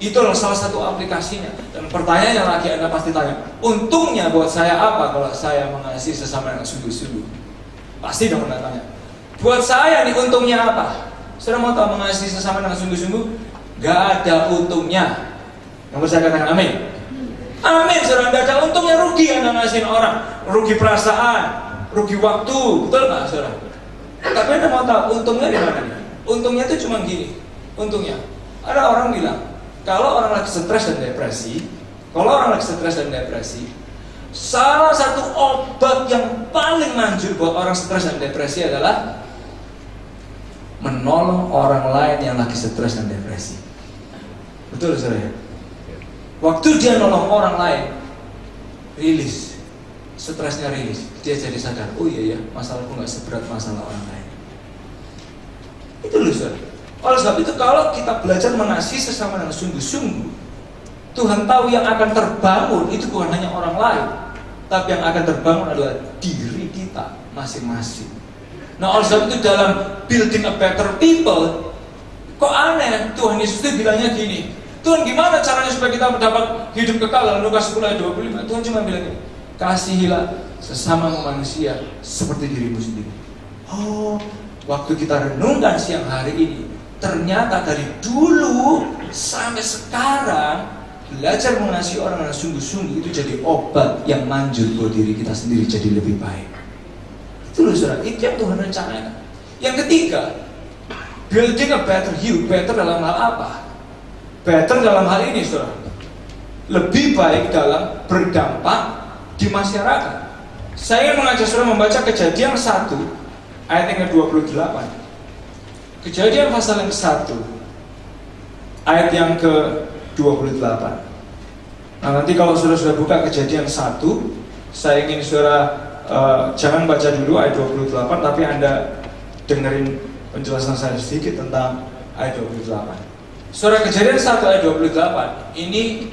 Itulah salah satu aplikasinya. Dan pertanyaannya lagi Anda pasti tanya, untungnya buat saya apa kalau saya mengasihi sesama dengan sungguh-sungguh? Pasti dong Anda tanya, buat saya nih untungnya apa? Saudara mau tahu mengasihi sesama dengan sungguh-sungguh? Gak ada untungnya. Yang saya katakan amin. Amin, saudara. Gak ada untungnya, rugi Anda ngasihin orang. Rugi perasaan, rugi waktu, betul gak saudara? Tapi Anda mau tahu untungnya di mana nih? Untungnya itu cuma gini. Untungnya, ada orang bilang, kalau orang lagi stres dan depresi, salah satu obat yang paling manjur buat orang stres dan depresi adalah menolong orang lain yang lagi stres dan depresi. Betul saudara? Waktu dia nolong orang lain, rilis, stresnya rilis, dia jadi sadar, oh iya ya, masalahku gak seberat masalah orang lain. Itu loh saudara. Oleh sebab itu kalau kita belajar mengasihi sesama dengan sungguh-sungguh, Tuhan tahu yang akan terbangun itu bukan hanya orang lain, tapi yang akan terbangun adalah diri kita masing-masing. Nah, oleh sebab itu dalam building a better people, kok aneh Tuhan Yesus itu bilangnya gini, Tuhan gimana caranya supaya kita mendapat hidup kekal? Dalam Lukas 10 ayat 25 Tuhan cuma bilang gini, kasihilah sesama manusia seperti dirimu sendiri. Oh, waktu kita renungkan siang hari ini, ternyata dari dulu sampai sekarang belajar mengasihi orang dengan sungguh-sungguh itu jadi obat yang manjur buat diri kita sendiri jadi lebih baik. Itu loh saudara, itu yang Tuhan rencanakan. Yang ketiga, building a better you. Better dalam hal apa? Better dalam hal ini saudara, lebih baik dalam berdampak di masyarakat. Saya ingin mengajak saudara membaca Kejadian 1 ayat yang ke-28. Kejadian pasal yang ke-1 ayat yang ke-28. Nah, nanti kalau sudah buka Kejadian 1, saya ingin saudara jangan baca dulu ayat 28, tapi Anda dengerin penjelasan saya sedikit tentang ayat 28. Saudara, Kejadian 1 ayat 28 ini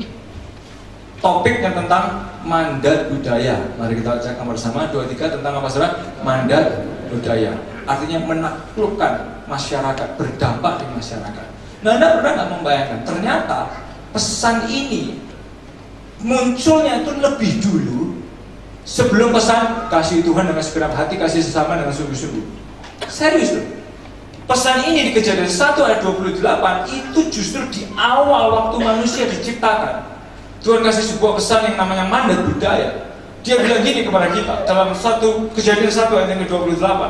topiknya tentang mandat budaya. Mari kita baca bersama 2-3 tentang apa saudara? Mandat budaya. Artinya menaklukkan masyarakat, berdampak di masyarakat. Nah, Anda pernah nggak membayangkan ternyata pesan ini munculnya itu lebih dulu sebelum pesan kasih Tuhan dengan segenap hati, kasih sesama dengan sungguh-sungguh. Serius loh. Pesan ini di Kejadian 1 ayat 28 itu justru di awal waktu manusia diciptakan. Tuhan kasih sebuah pesan yang namanya mandat budaya. Dia bilang gini kepada kita dalam Kejadian 1 ayat yang ke-28.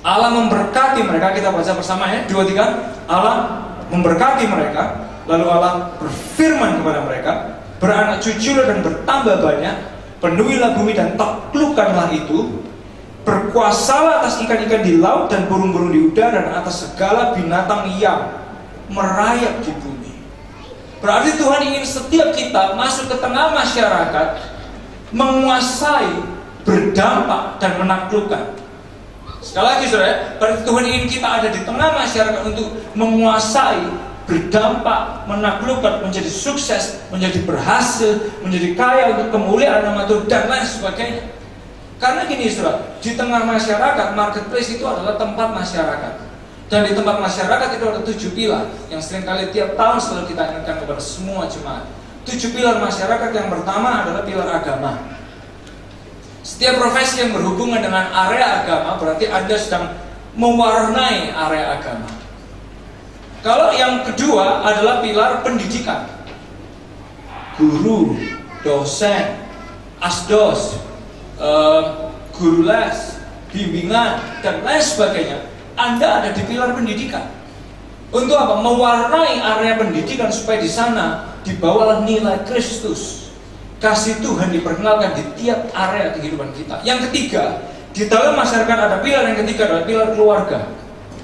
Allah memberkati mereka, kita baca bersama ya, 2-3. Allah memberkati mereka, lalu Allah berfirman kepada mereka, beranak cuculah dan bertambah banyak, penuhilah bumi dan taklukkanlah itu, berkuasalah atas ikan-ikan di laut dan burung-burung di udara dan atas segala binatang yang merayap di bumi. Berarti Tuhan ingin setiap kita masuk ke tengah masyarakat, menguasai, berdampak dan menaklukkan. Sekali lagi saudara, berarti Tuhan ingin kita ada di tengah masyarakat untuk menguasai, berdampak, menaklukkan, menjadi sukses, menjadi berhasil, menjadi kaya untuk kemuliaan nama Tuhan dan lain sebagainya. Karena gini saudara, di tengah masyarakat, marketplace itu adalah tempat masyarakat. Dan di tempat masyarakat itu ada 7 pilar yang seringkali tiap tahun selalu kita ingatkan kepada semua jemaat. 7 pilar masyarakat. Yang pertama adalah pilar agama. Setiap profesi yang berhubungan dengan area agama berarti Anda sedang mewarnai area agama. Kalau yang kedua adalah pilar pendidikan. Guru, dosen, asdos, guru les, bimbingan, dan lain sebagainya. Anda ada di pilar pendidikan. Untuk apa? Mewarnai area pendidikan supaya di sana dibawalah nilai Kristus. Kasih Tuhan diperkenalkan di tiap area kehidupan kita. Yang ketiga, di dalam masyarakat ada pilar yang ketiga adalah pilar keluarga.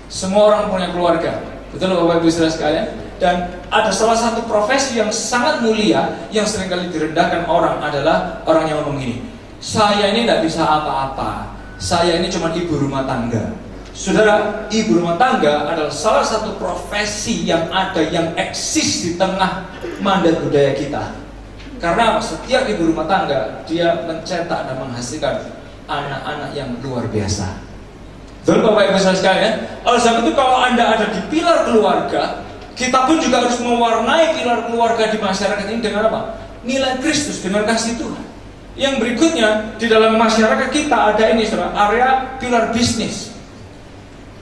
Semua orang punya keluarga. Betul Bapak Ibu Saudara sekalian? Dan ada salah satu profesi yang sangat mulia yang seringkali direndahkan orang adalah orang yang ngomong gini, saya ini tidak bisa apa-apa, saya ini cuma ibu rumah tangga. Saudara, ibu rumah tangga adalah salah satu profesi yang ada, yang eksis di tengah mandat budaya kita. Karena setiap ibu rumah tangga, dia mencetak dan menghasilkan anak-anak yang luar biasa. Betul Bapak Ibu Saudara sekalian? Oleh sebab itu kalau Anda ada di pilar keluarga, kita pun juga harus mewarnai pilar keluarga di masyarakat ini dengan apa? Nilai Kristus, dengan kasih Tuhan. Yang berikutnya, di dalam masyarakat kita ada ini saudara, area pilar bisnis.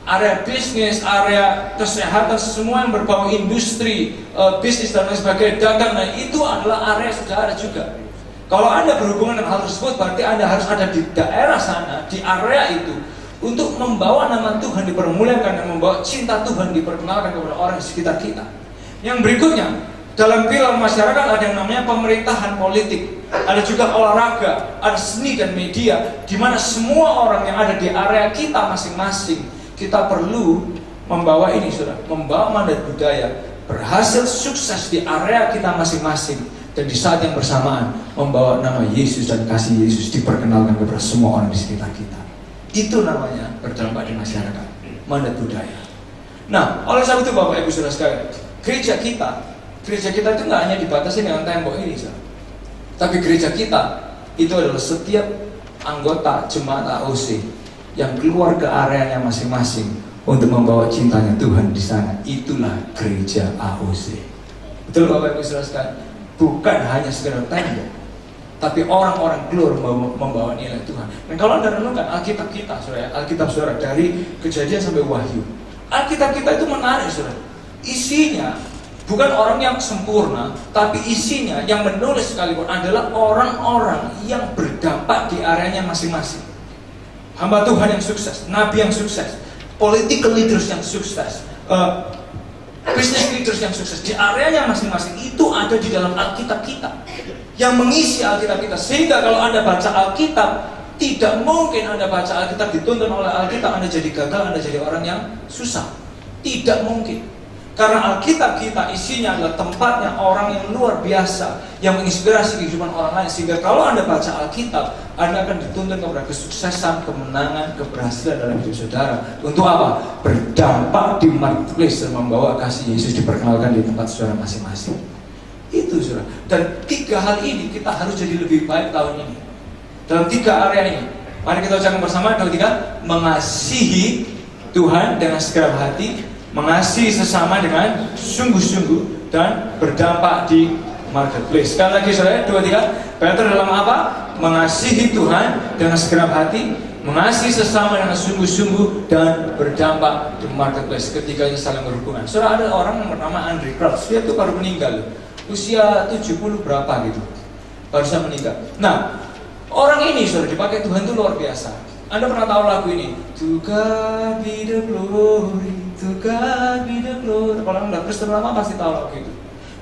Area bisnis, area kesehatan, semua yang berbau industri, bisnis dan lain sebagainya, dagang, nah itu adalah area saudara juga. Kalau Anda berhubungan dengan hal tersebut, berarti Anda harus ada di daerah sana, di area itu, untuk membawa nama Tuhan dipermuliakan dan membawa cinta Tuhan diperkenalkan kepada orang di sekitar kita. Yang berikutnya, dalam pilar masyarakat ada yang namanya pemerintahan politik, ada juga olahraga, ada seni dan media, di mana semua orang yang ada di area kita masing-masing, kita perlu membawa ini saudara, membawa mandat budaya, berhasil sukses di area kita masing-masing, dan di saat yang bersamaan membawa nama Yesus dan kasih Yesus diperkenalkan kepada semua orang di sekitar kita. Itu namanya berdampak di masyarakat, mandat budaya. Nah, oleh sebab itu Bapak Ibu Saudara sekalian, gereja kita itu nggak hanya dibatasi dengan tembok ini saudara. Tapi gereja kita itu adalah setiap anggota jemaat AOC yang keluar ke areanya masing-masing untuk membawa cintanya Tuhan di sana. Itulah gereja AOC. Betul Bapak Ibu Saudara sekalian? Bukan hanya sekedar tembok, tapi orang-orang keluar membawa nilai Tuhan. Dan kalau Anda renungkan Alkitab kita, saudara, Alkitab saudara dari Kejadian sampai Wahyu, Alkitab kita itu menarik, saudara. Isinya bukan orang yang sempurna, tapi isinya yang menulis sekalipun adalah orang-orang yang berdampak di areanya masing-masing. Hamba Tuhan yang sukses, nabi yang sukses, political leaders yang sukses, business leaders yang sukses di areanya masing-masing itu ada di dalam Alkitab kita, yang mengisi Alkitab kita. Sehingga kalau Anda baca Alkitab, tidak mungkin Anda baca Alkitab dituntun oleh Alkitab Anda jadi gagal, Anda jadi orang yang susah. Tidak mungkin. Karena Alkitab kita isinya adalah tempatnya orang yang luar biasa, yang menginspirasi kehidupan orang lain. Sehingga kalau Anda baca Alkitab, Anda akan dituntun kepada kesuksesan, kemenangan, keberhasilan dalam hidup saudara. Untuk apa? Berdampak di marketplace dan membawa kasih Yesus diperkenalkan di tempat saudara masing-masing. Itu saudara. Dan 3 hal ini kita harus jadi lebih baik tahun ini. Dalam 3 area ini, mari kita ucapkan bersama. Yang ketiga, mengasihi Tuhan dengan segenap hati, mengasihi sesama dengan sungguh-sungguh, dan berdampak di marketplace. Sekali lagi saudara, 2, 3. Peter dalam apa? Mengasihi Tuhan dengan segenap hati, mengasihi sesama dengan sungguh-sungguh, dan berdampak di marketplace. Ketiganya saling berhubungan. Saudara, ada orang yang bernama Andrew Krauts. Dia tuh baru meninggal, usia 70 berapa gitu, baru saja meninggal. Nah, orang ini saudara dipakai Tuhan itu luar biasa. Anda pernah tahu lagu ini? To God be the glory, to God be the glory. Kalau Anda Kristen lama pasti tahu lagu itu.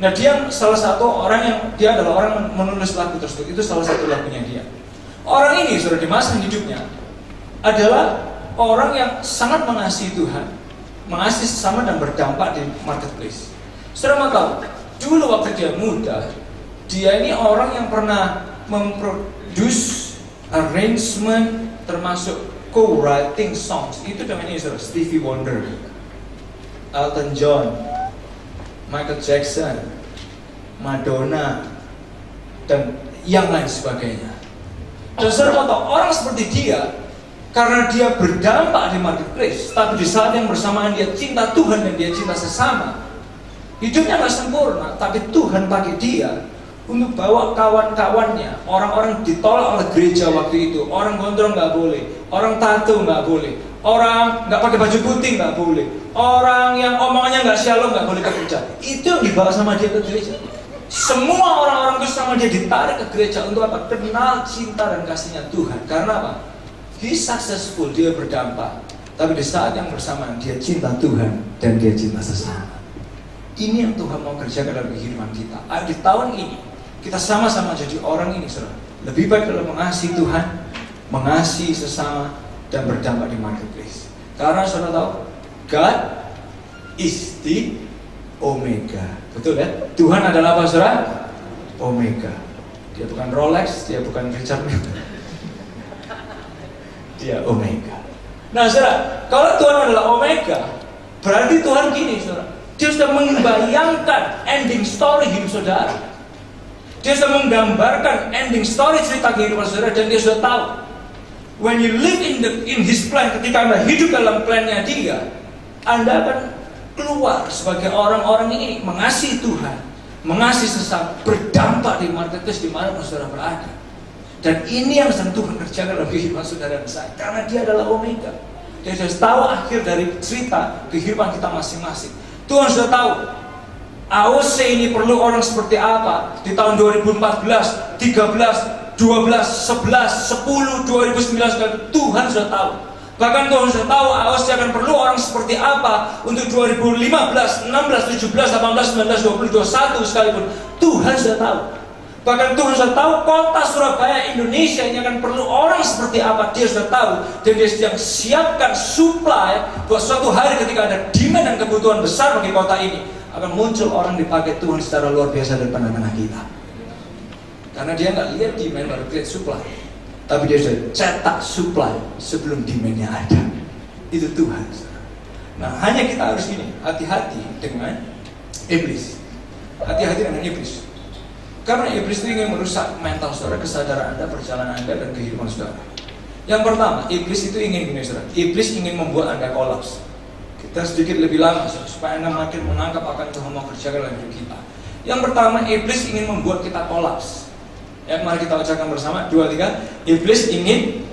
Nah, dia salah satu orang yang, dia adalah orang yang menulis lagu tersebut. Itu salah satu lagunya dia. Orang ini saudara di masa hidupnya adalah orang yang sangat mengasihi Tuhan, mengasihi sesama, dan berdampak di marketplace. Saudara mau tahu, dulu waktu dia muda, dia ini orang yang pernah memproduce arrangement, termasuk co-writing songs. Itu dengan ini saudara, Stevie Wonder, Elton John, Michael Jackson, Madonna, dan yang lain sebagainya. Dan saudara mau tahu, orang seperti dia, karena dia berdampak di marketplace, tapi di saat yang bersamaan dia cinta Tuhan dan dia cinta sesama, hidupnya nggak sempurna, tapi Tuhan pakai dia untuk bawa kawan-kawannya. Orang-orang ditolak oleh gereja waktu itu, orang gondrong nggak boleh, orang tato nggak boleh, orang nggak pakai baju putih nggak boleh, orang yang omongannya nggak shalom nggak boleh ke gereja. Itu yang dibawa sama dia ke gereja. Semua orang-orang itu sama dia ditarik ke gereja untuk apa? Kenal cinta dan kasihnya Tuhan. Karena apa? He's successful, dia berdampak. Tapi di saat yang bersamaan dia cinta Tuhan dan dia cinta sesama. Ini yang Tuhan mau kerjakan dalam kehidupan kita. Ayo di tahun ini kita sama-sama jadi orang ini, saudara. Lebih baik dalam mengasihi Tuhan, mengasihi sesama, dan berdampak di marketplace. Karena saudara tahu, God is the Omega. Betul ya? Tuhan adalah apa, saudara? Omega. Dia bukan Rolex, dia bukan Richard Mille. Dia Omega. Nah, saudara, kalau Tuhan adalah Omega, berarti Tuhan gini, saudara. Dia sudah membayangkan ending story hidup saudara. Dia sudah menggambarkan ending story cerita kehidupan saudara, dan dia sudah tahu. When you live in His plan, ketika Anda hidup dalam plannya Dia, Anda akan keluar sebagai orang-orang ini mengasihi Tuhan, mengasihi sesama, berdampak di marketplace di mana saudara berada. Dan ini yang sedang Tuhan kerjakan dalam kehidupan saudara dan saya, karena Dia adalah Omega. Dia sudah tahu akhir dari cerita kehidupan kita masing-masing. Tuhan sudah tahu AOC ini perlu orang seperti apa di tahun 2014, 13, 12, 11, 10, 2019. Tuhan sudah tahu. Bahkan Tuhan sudah tahu AOC akan perlu orang seperti apa untuk 2015, 16, 17, 18, 19, 20, 21 sekalipun. Tuhan sudah tahu. Bahkan Tuhan sudah tahu kota Surabaya, Indonesia ini akan perlu orang seperti apa. Dia sudah tahu. Dan dia sedang siapkan supply buat suatu hari ketika ada demand dan kebutuhan besar bagi kota ini, akan muncul orang dipakai Tuhan secara luar biasa dari tengah-tengah kita. Karena dia nggak lihat demand baru create supply, tapi dia sudah cetak supply sebelum demandnya ada. Itu Tuhan. Nah, hanya kita harus ini, hati-hati dengan iblis. Hati-hati dengan iblis. Karena iblis itu ingin merusak mental saudara, kesadaran Anda, perjalanan Anda, dan kehidupan saudara. Yang pertama, iblis itu ingin gini saudara. Iblis ingin membuat Anda kolaps. Kita sedikit lebih lama saudara, supaya Anda makin menangkap akan Tuhan mau kerjakan dalam hidup kita. Yang pertama, iblis ingin membuat kita kolaps. Ya, mari kita ucapkan bersama, 2, 3. Iblis ingin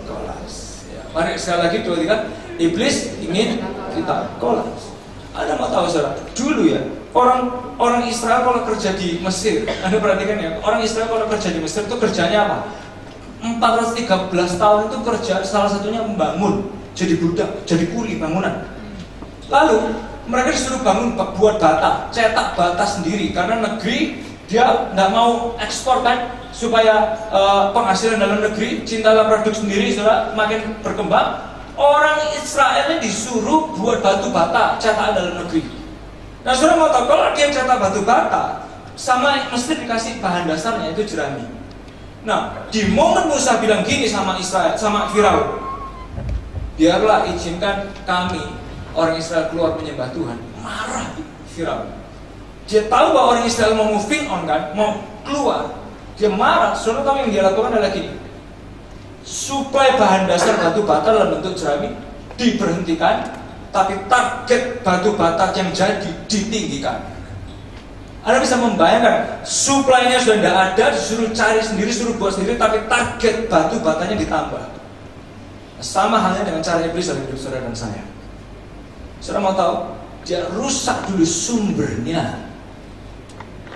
kolaps. Ya, mari sekali lagi, 2, 3. Iblis ingin kita kolaps. Anda mau tahu saudara, dulu ya, orang Israel kalau kerja di Mesir, Anda perhatikan ya, orang Israel kalau kerja di Mesir itu kerjanya apa? 413 tahun itu kerja, salah satunya membangun, jadi budak, jadi kuli bangunan. Lalu mereka disuruh bangun, buat bata, cetak bata sendiri, karena negeri dia nggak mau ekspor kan, supaya penghasilan dalam negeri, cinta dalam produk sendiri saudara makin berkembang. Orang Israel ini disuruh buat batu bata, cetak dalam negeri. Nah, saudara mau tahu, kalau dia cetak batu bata, sama mesti dikasih bahan dasarnya, itu jerami. Nah, di momen Musa bilang gini sama Israel, sama Firaun, biarlah izinkan kami, orang Israel, keluar menyembah Tuhan. Marah Firaun. Dia tahu bahwa orang Israel mau moving on kan, mau keluar. Dia marah. Saudara tahu yang dia lakukan adalah gini. Suplai bahan dasar batu bata dalam bentuk jerami diberhentikan, tapi target batu bata yang jadi ditinggikan. Anda bisa membayangkan, suplainya sudah tidak ada, disuruh cari sendiri, suruh buat sendiri, tapi target batu batanya ditambah. Sama halnya dengan cara iblis dalam hidup saudara dan saya. Saudara mau tahu, dia rusak dulu sumbernya.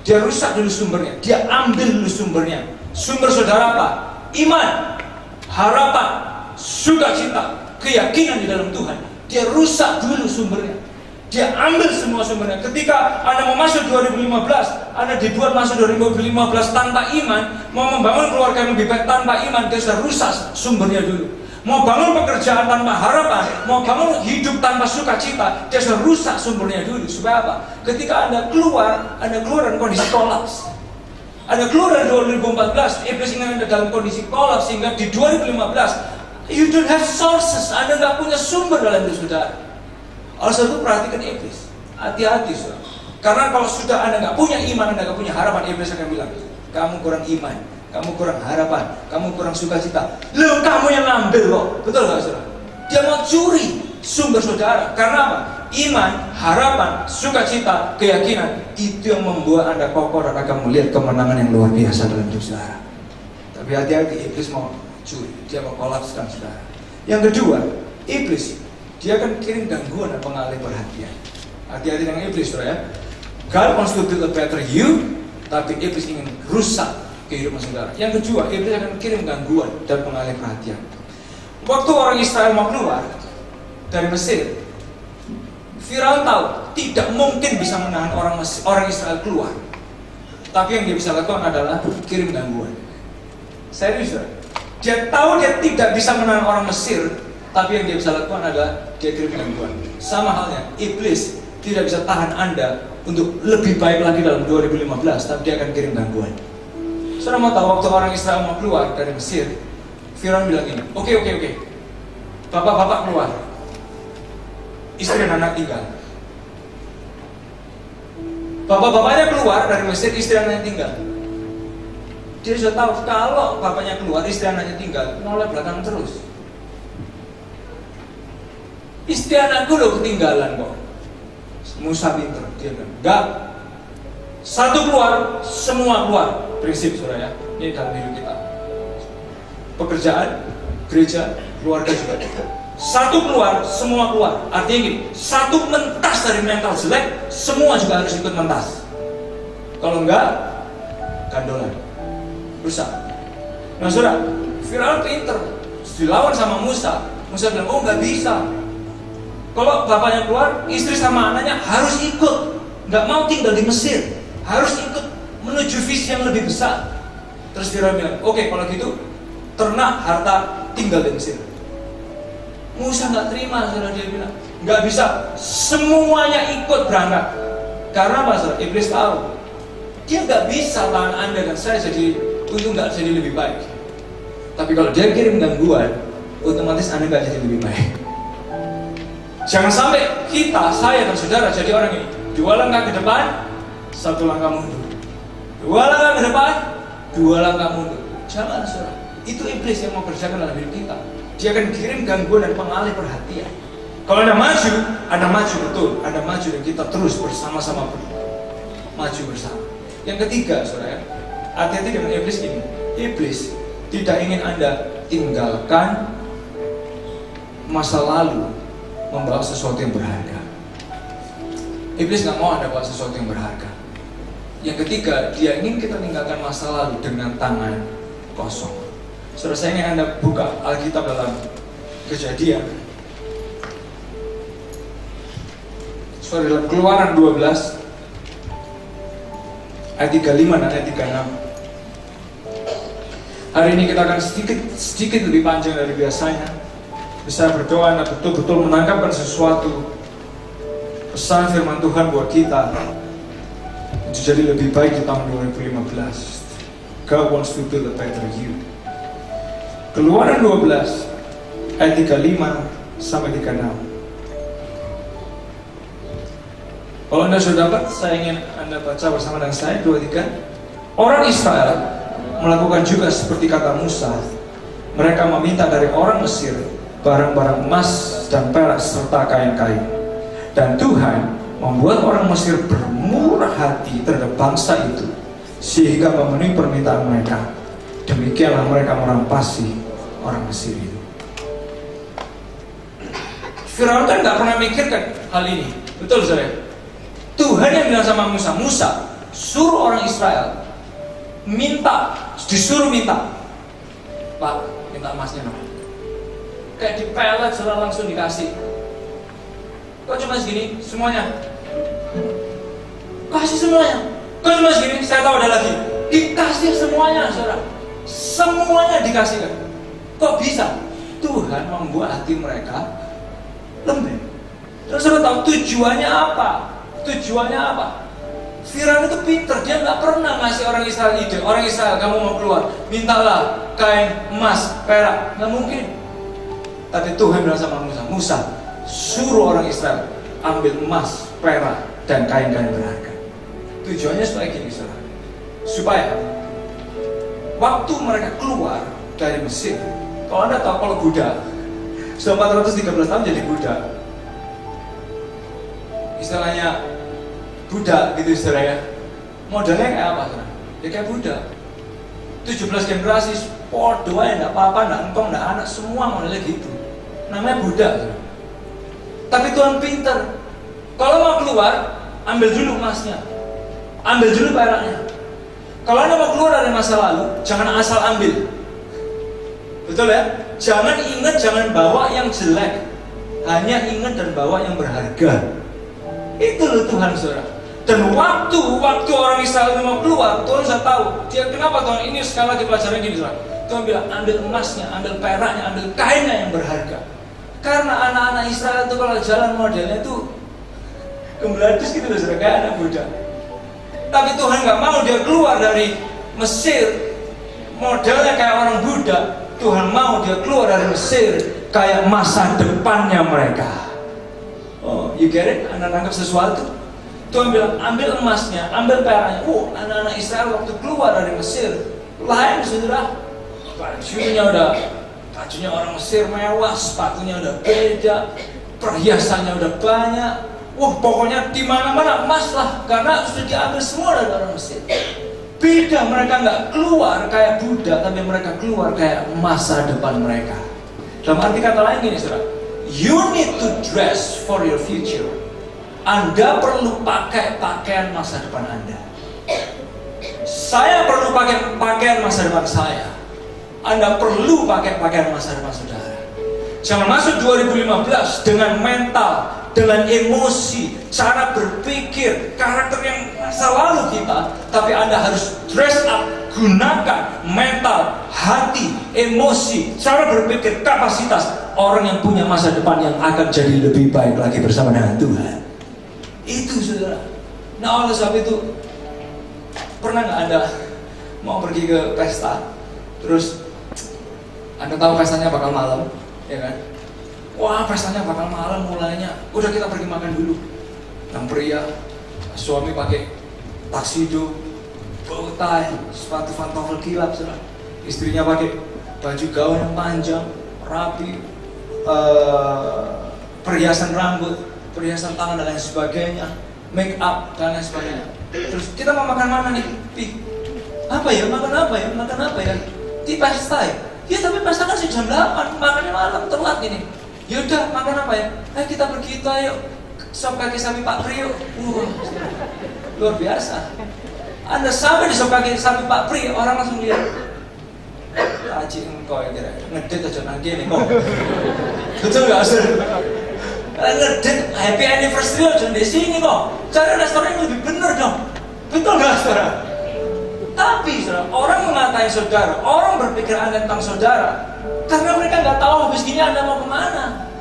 Dia rusak dulu sumbernya, dia ambil dulu sumbernya. Sumber saudara apa? Iman, harapan, sukacita, keyakinan di dalam Tuhan. Dia rusak dulu sumbernya. Dia ambil semua sumbernya. Ketika Anda mau masuk 2015, Anda dibuat masuk 2015 tanpa iman, mau membangun keluarga yang lebih baik tanpa iman, dia sudah rusak sumbernya dulu. Mau bangun pekerjaan tanpa harapan, mau bangun hidup tanpa sukacita, dia sudah rusak sumbernya dulu. Supaya apa? Ketika Anda keluar dari kondisi kolaps. Anda keluar dari 2014, iblis ingin Anda dalam kondisi kolaps, sehingga di 2015 you don't have sources, Anda nggak punya sumber dalam hidup saudara. Oleh sebab itu perhatikan iblis, hati-hati saudara. Karena kalau sudah Anda nggak punya iman, Anda nggak punya harapan, iblis akan bilang, kamu kurang iman, kamu kurang harapan, kamu kurang sukacita. Loh, kamu yang ngambil kok, betul nggak saudara? Dia mau curi sumber saudara. Karena apa? Iman, harapan, sukacita, keyakinan itu yang membuat Anda kokoh dan akan melihat kemenangan yang luar biasa dalam hidup saudara. Tapi hati-hati, iblis mau curi, dia mau kolapskan saudara. Yang kedua, iblis dia akan kirim gangguan dan pengalih perhatian. Hati-hati dengan iblis saudara ya. God wants to build a better you, tapi iblis ingin rusak kehidupan saudara. Yang kedua, iblis akan kirim gangguan dan pengalih perhatian. Waktu orang Israel mau keluar dari Mesir, Firaun tahu tidak mungkin bisa menahan orang Israel keluar. Tapi yang dia bisa lakukan adalah kirim gangguan. Serius, dia tahu dia tidak bisa menahan orang Mesir, tapi yang dia bisa lakukan adalah dia kirim gangguan. Sama halnya, iblis tidak bisa tahan Anda untuk lebih baik lagi dalam 2015, tapi dia akan kirim gangguan. Saudara mau tahu waktu orang Israel mau keluar dari Mesir, Firaun bilang ini, oke, bapak-bapak keluar, istri dan anak tinggal. Bapak-bapaknya keluar dari Mesir, istri dan anaknya tinggal. Dia sudah tahu kalau bapaknya keluar, istri dan anaknya tinggal, noleh belakang terus. Istri anakku loh ketinggalan kok. Musa pinter, dia bilang, enggak. Satu keluar, semua keluar. Prinsip saudara ya, ini dalam hidup kita. Pekerjaan, gereja, keluarga juga. Satu keluar, semua keluar. Artinya gini, satu mentas dari mental jelek, semua juga harus ikut mentas. Kalau enggak, gandolan, rusak. Nah saudara, Firaun pinter, dilawan sama Musa. Musa bilang, oh nggak bisa. Kalau bapaknya keluar, istri sama anaknya harus ikut. Nggak mau tinggal di Mesir, harus ikut menuju visi yang lebih besar. Terus Firaun bilang, oke, kalau gitu, ternak, harta, tinggal di Mesir. Musa nggak terima, saudara, dia bilang nggak bisa, semuanya ikut berangkat. Karena apa, saudara? Iblis tahu dia nggak bisa tahan Anda dan saya jadi untuk nggak jadi lebih baik. Tapi kalau dia kirim gangguan, otomatis Anda nggak jadi lebih baik. Jangan sampai kita, saya dan saudara jadi orang ini 2 langkah ke depan, 1 langkah mundur, 2 langkah ke depan, 2 langkah mundur. Jangan, saudara. Itu iblis yang mau kerjakan dalam hidup kita. Dia akan kirim gangguan dan pengalih perhatian. Kalau Anda maju betul. Anda maju dan kita terus bersama-sama maju bersama. Yang ketiga, saudara, hati-hati dengan iblis ini. Iblis tidak ingin Anda tinggalkan masa lalu membawa sesuatu yang berharga. Iblis nggak mau Anda bawa sesuatu yang berharga. Yang ketiga, dia ingin kita tinggalkan masa lalu dengan tangan kosong. Saudara, saya ingin Anda buka Alkitab dalam Kejadian. Saudara, dalam Keluaran 12 ayat 35 dan ayat 36. Hari ini kita akan sedikit lebih panjang dari biasanya. Bisa berdoa Anda betul-betul menangkapkan sesuatu pesan firman Tuhan buat kita untuk jadi lebih baik di tahun 2015. God wants to build a better you. Keluaran 12 ayat 35 sampai 36. Kalau Anda sudah dapat, saya ingin Anda baca bersama dengan saya. 2-3. Orang Israel melakukan juga seperti kata Musa. Mereka meminta dari orang Mesir barang-barang emas dan perak serta kain-kain. Dan Tuhan membuat orang Mesir bermurah hati terhadap bangsa itu sehingga memenuhi permintaan mereka. Demikianlah mereka merampasi orang Mesir itu. Firaun kan gak pernah mikirkan hal ini. Betul saudara? Tuhan yang bilang sama Musa, Musa suruh orang Israel disuruh minta, Pak, minta emasnya dong. Kayak dipelet saudara, langsung dikasih. Kok cuma segini? Semuanya kasih semuanya. Kok cuma segini? Saya tahu ada lagi. Dikasih semuanya, saudara. Semuanya dikasihkan. Kok bisa? Tuhan membuat hati mereka lembek. Terus saudara tahu tujuannya apa? Tujuannya apa? Firaun itu pinter, dia nggak pernah ngasih orang Israel ide. Orang Israel, kamu mau keluar, mintalah kain, emas, perak. Nggak mungkin. Tapi Tuhan bilang sama Musa, Musa, suruh orang Israel ambil emas, perak, dan kain-kain berharga. Tujuannya supaya gini, saudara. Supaya waktu mereka keluar dari Mesir, kalau Anda tahu kalau Buddha sudah 413 tahun jadi Buddha, istilahnya Buddha gitu istilahnya, modelnya kayak apa? Ya kayak Buddha, 17 generasi, podo aja, gak apa-apa, gak engkong, gak anak, semua modelnya gitu, namanya Buddha. Tapi Tuhan pinter, kalau mau keluar, ambil dulu emasnya, ambil dulu peraknya. Kalau Anda mau keluar dari masa lalu, jangan asal ambil. Betul ya? Jangan ingat, jangan bawa yang jelek, hanya ingat dan bawa yang berharga. Itu loh Tuhan, saudara. Dan waktu orang Israel itu mau keluar, Tuhan sudah tahu. Dia kenapa Tuhan ini sekali lagi pelajaran gini, saudara. Tuhan bilang ambil emasnya, ambil peraknya, ambil kainnya yang berharga. Karena anak-anak Israel itu kalau jalan modelnya itu gembeladus gitu loh, saudara, kayak anak Buddha. Tapi Tuhan nggak mau dia keluar dari Mesir modelnya kayak orang Buddha. Tuhan mau dia keluar dari Mesir kayak masa depannya mereka. Oh, you get it? Anda nangkap sesuatu? Tuhan bilang ambil emasnya, ambil peraknya. Anak-anak Israel waktu keluar dari Mesir lain, saudara. Bajunya orang Mesir mewah, sepatunya udah beda, perhiasannya udah banyak. Pokoknya di mana-mana emas lah, karena sudah diambil semua dari orang Mesir. Beda, mereka nggak keluar kayak Buddha, tapi mereka keluar kayak masa depan mereka. Dalam arti kata lain gini, saudara, you need to dress for your future. Anda perlu pakai pakaian masa depan Anda. Saya perlu pakai pakaian masa depan saya. Anda perlu pakai pakaian masa depan saudara. Jangan masuk 2015 dengan mental, dengan emosi, cara berpikir, karakter yang masa lalu kita. Tapi Anda harus dress up, gunakan mental, hati, emosi, cara berpikir, kapasitas orang yang punya masa depan yang akan jadi lebih baik lagi bersama dengan Tuhan. Itu saudara. Nah oleh sebab itu, pernah nggak Anda mau pergi ke pesta, terus Anda tahu pestanya bakal malam, ya kan? Wah, pestanya bakal malam mulainya. Udah kita pergi makan dulu. Yang pria, suami pakai tuxedo, bow tie, sepatu pantofel kilap, saudara. Istrinya pakai baju gaun yang panjang, rapi, perhiasan rambut, perhiasan tangan dan lain sebagainya, make up dan lain sebagainya. Terus kita mau makan mana nih? Apa ya? Makan apa ya? Di pesta ya? Ya tapi pesta kan jam 8, makannya malam telat gini. Yaudah, makan apa ya? Kita pergi itu ayo, sop kaki sapi Pak Pri yuk. Luar biasa. Anda sampai di sop kaki sapi Pak Pri, orang langsung lihat. Aji engkau ya kira, ngedit aja nanti nih kok. Betul gak sih? Ngedit, happy anniversary aja di sini kok. Cari restoran yang lebih bener dong. Betul gak saudara? Tapi saudara, orang mengatai saudara, orang berpikir Anda tentang saudara karena mereka nggak tahu habis gini Anda mau kemana.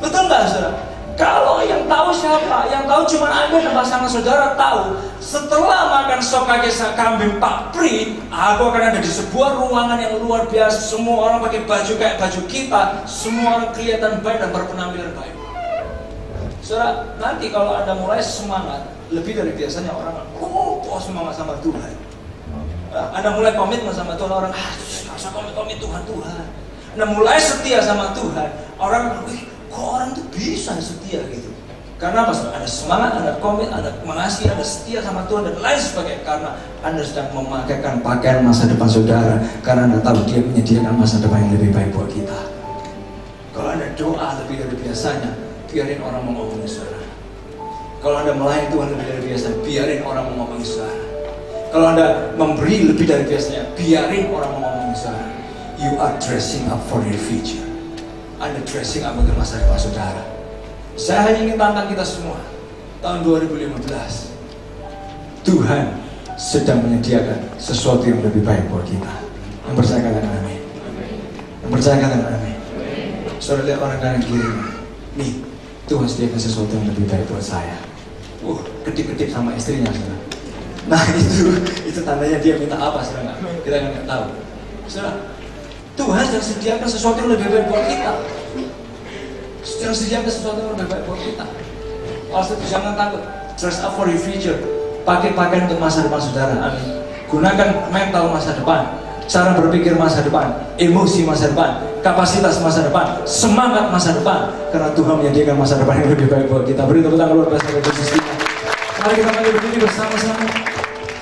Betul nggak saudara? Kalau yang tahu siapa? Yang tahu cuma Anda dan pasangan saudara tahu. Setelah makan sop kaki kambing Pak Pri, aku akan ada di sebuah ruangan yang luar biasa. Semua orang pakai baju kayak baju kita, semua orang kelihatan baik dan berpenampilan baik. Saudara, nanti kalau Anda mulai semangat, lebih dari biasanya orang semangat sama Tuhan. Anda mulai komitmen sama Tuhan, orang usah komit Tuhan. Anda mulai setia sama Tuhan, orang kok orang tuh bisa setia gitu. Karena apa? Ada semangat, ada komit, ada mengasihi, ada setia sama Tuhan dan lain sebagainya. Karena Anda sedang memakaikan pakaian masa depan saudara, karena Anda tahu Dia menyediakan masa depan yang lebih baik buat kita. Kalau Anda doa lebih dari biasanya, biarin orang mengomongi saudara. Kalau Anda melayani Tuhan lebih dari biasa, biarin orang mengomongi saudara. Kalau Anda memberi lebih dari biasanya, biarin orang mengomongi saudara. You are dressing up for your future. Anda dressing up untuk masa depan saudara. Saya hanya ingin tantang kita semua. Tahun 2015, Tuhan sedang menyediakan sesuatu yang lebih baik buat kita. Yang percaya katakan amin. Yang percaya katakan amin. Saudara lihat orang kanan kiri. Nih, Tuhan sediakan sesuatu yang lebih baik buat saya. Kedip-kedip sama istrinya, saudara. Nah itu tandanya dia minta apa, saudara? Kita nggak tahu. Saudara, Tuhan sedang sediakan sesuatu yang lebih baik buat kita. Sedang sediakan sesuatu yang lebih baik buat kita. Maksudnya jangan takut. Dress up for your future. Pakai pakaian untuk masa depan saudara. Amin. Gunakan mental masa depan, cara berpikir masa depan, emosi masa depan, kapasitas masa depan, semangat masa depan. Karena Tuhan menyediakan masa depan yang lebih baik buat kita. Beri tepuk tangan luar biasa bagi Yesus kita. Mari kita bangkit berdiri bersama-sama.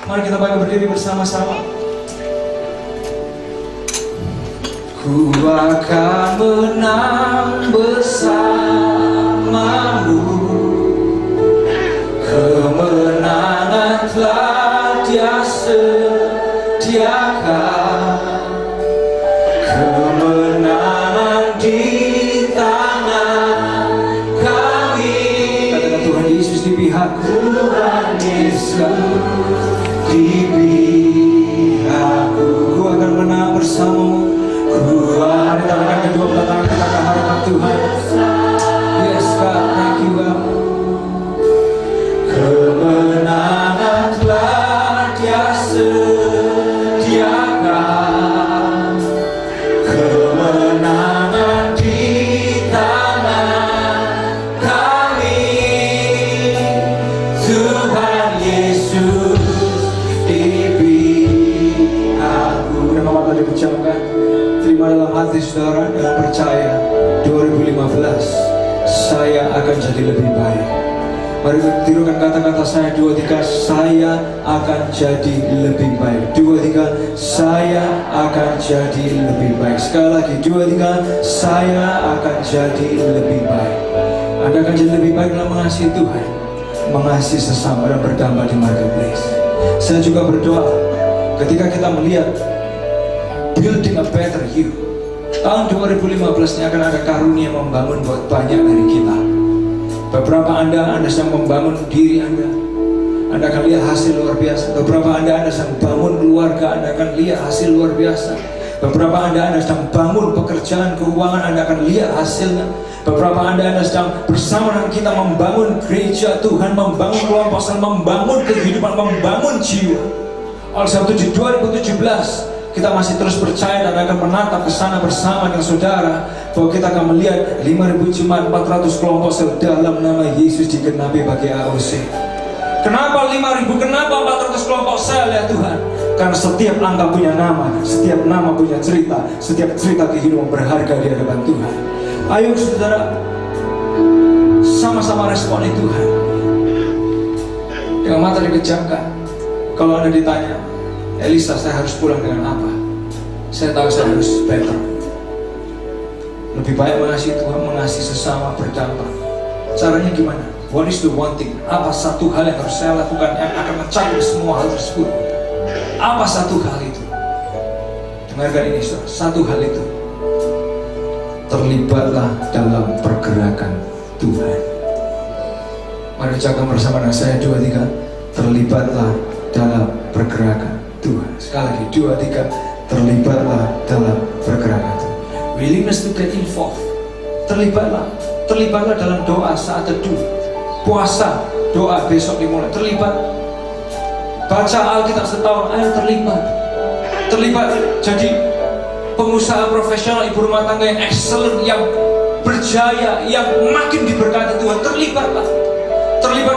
Mari kita bangkit berdiri bersama-sama. Ku akan menang bersamamu. Kemenangan telah Dia sediakan. Kemenangan di tangan kami. Katakan Tuhan Yesus di pihakku. Tuhan Yesus di pihakku. Ku akan menang bersamamu. Mari tangan kedua belah tangan kita ke hadapan Tuhan. Yes God, thank you God. Kemenangan telah Dia sediakan. Kemenangan di tangan kami. Tuhan Yesus di pihakku. Nama mata dipejamkan. Terima dalam hati saudara dengan percaya 2015 saya akan jadi lebih baik. Mari tirukan kata-kata saya 2, 3. Saya akan jadi lebih baik. 2, 3. Saya akan jadi lebih baik. Sekali lagi 2, 3. Saya akan jadi lebih baik. Anda akan jadi lebih baik dalam mengasihi Tuhan, mengasihi sesama, dan berdamai di marketplace. Saya juga berdoa ketika kita melihat building a better you, tahun 2015 ini akan ada karunia membangun buat banyak dari kita. Beberapa Anda sedang membangun diri Anda akan lihat hasil luar biasa. Beberapa Anda sedang bangun keluarga, Anda akan lihat hasil luar biasa. Beberapa Anda sedang bangun pekerjaan keuangan, Anda akan lihat hasilnya. Beberapa Anda sedang bersama dengan kita membangun gereja Tuhan, membangun kelompok, membangun kehidupan, membangun jiwa. Oleh sebab itu di 2017 kita masih terus percaya dan akan menatap ke sana bersama dengan saudara, bahwa kita akan melihat 5.000 jemaat, 400 kelompok sel dalam nama Yesus digenapi bagi AOC. Kenapa 5.000? Kenapa 400 kelompok sel ya Tuhan? Karena setiap angka punya nama, setiap nama punya cerita, setiap cerita kehidupan berharga di hadapan Tuhan. Ayo saudara, sama-sama responi Tuhan. Dengan mata dipejamkan. Kalau Anda ditanya, Elisa, saya harus pulang dengan apa? Saya tahu saya harus better. Lebih baik mengasihi Tuhan, mengasihi sesama, berdamai. Caranya gimana? What is the one thing? Apa satu hal yang harus saya lakukan yang akan mencakup semua hal tersebut? Apa satu hal itu? Dengarkan ini saudara, satu hal itu. Terlibatlah dalam pergerakan Tuhan. Mari ucapkan bersama dengan saya 2, 3. Terlibatlah dalam pergerakan Tuhan. Sekali lagi 2, 3. Terlibatlah dalam pergerakan Tuhan. Willingness to get involved. Terlibatlah dalam doa saat teduh, puasa, doa besok dimulai. Terlibat. Baca Alkitab setahun, ayo terlibat jadi pengusaha profesional, ibu rumah tangga yang excellent, yang berjaya, yang makin diberkati Tuhan. Terlibat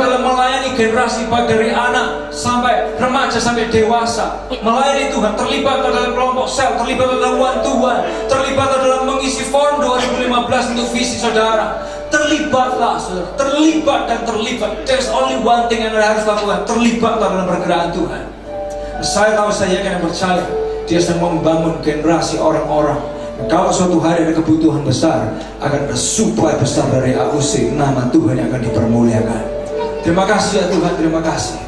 dalam melayani generasi, baik dari anak sampai remaja sampai dewasa. Melayani Tuhan, terlibat dalam kelompok sel, terlibat dalam one-to-one, terlibat dalam mengisi form 2015 untuk visi saudara. Terlibatlah saudara, terlibat. There's only one thing yang Anda harus lakukan, terlibatlah dalam pergerakan Tuhan. Saya tahu, saya yakin dan percaya Dia sedang membangun generasi orang-orang. Kalau suatu hari ada kebutuhan besar, akan ada supply besar dari AOC, nama Tuhan yang akan dipermuliakan. Terima kasih ya Tuhan, terima kasih.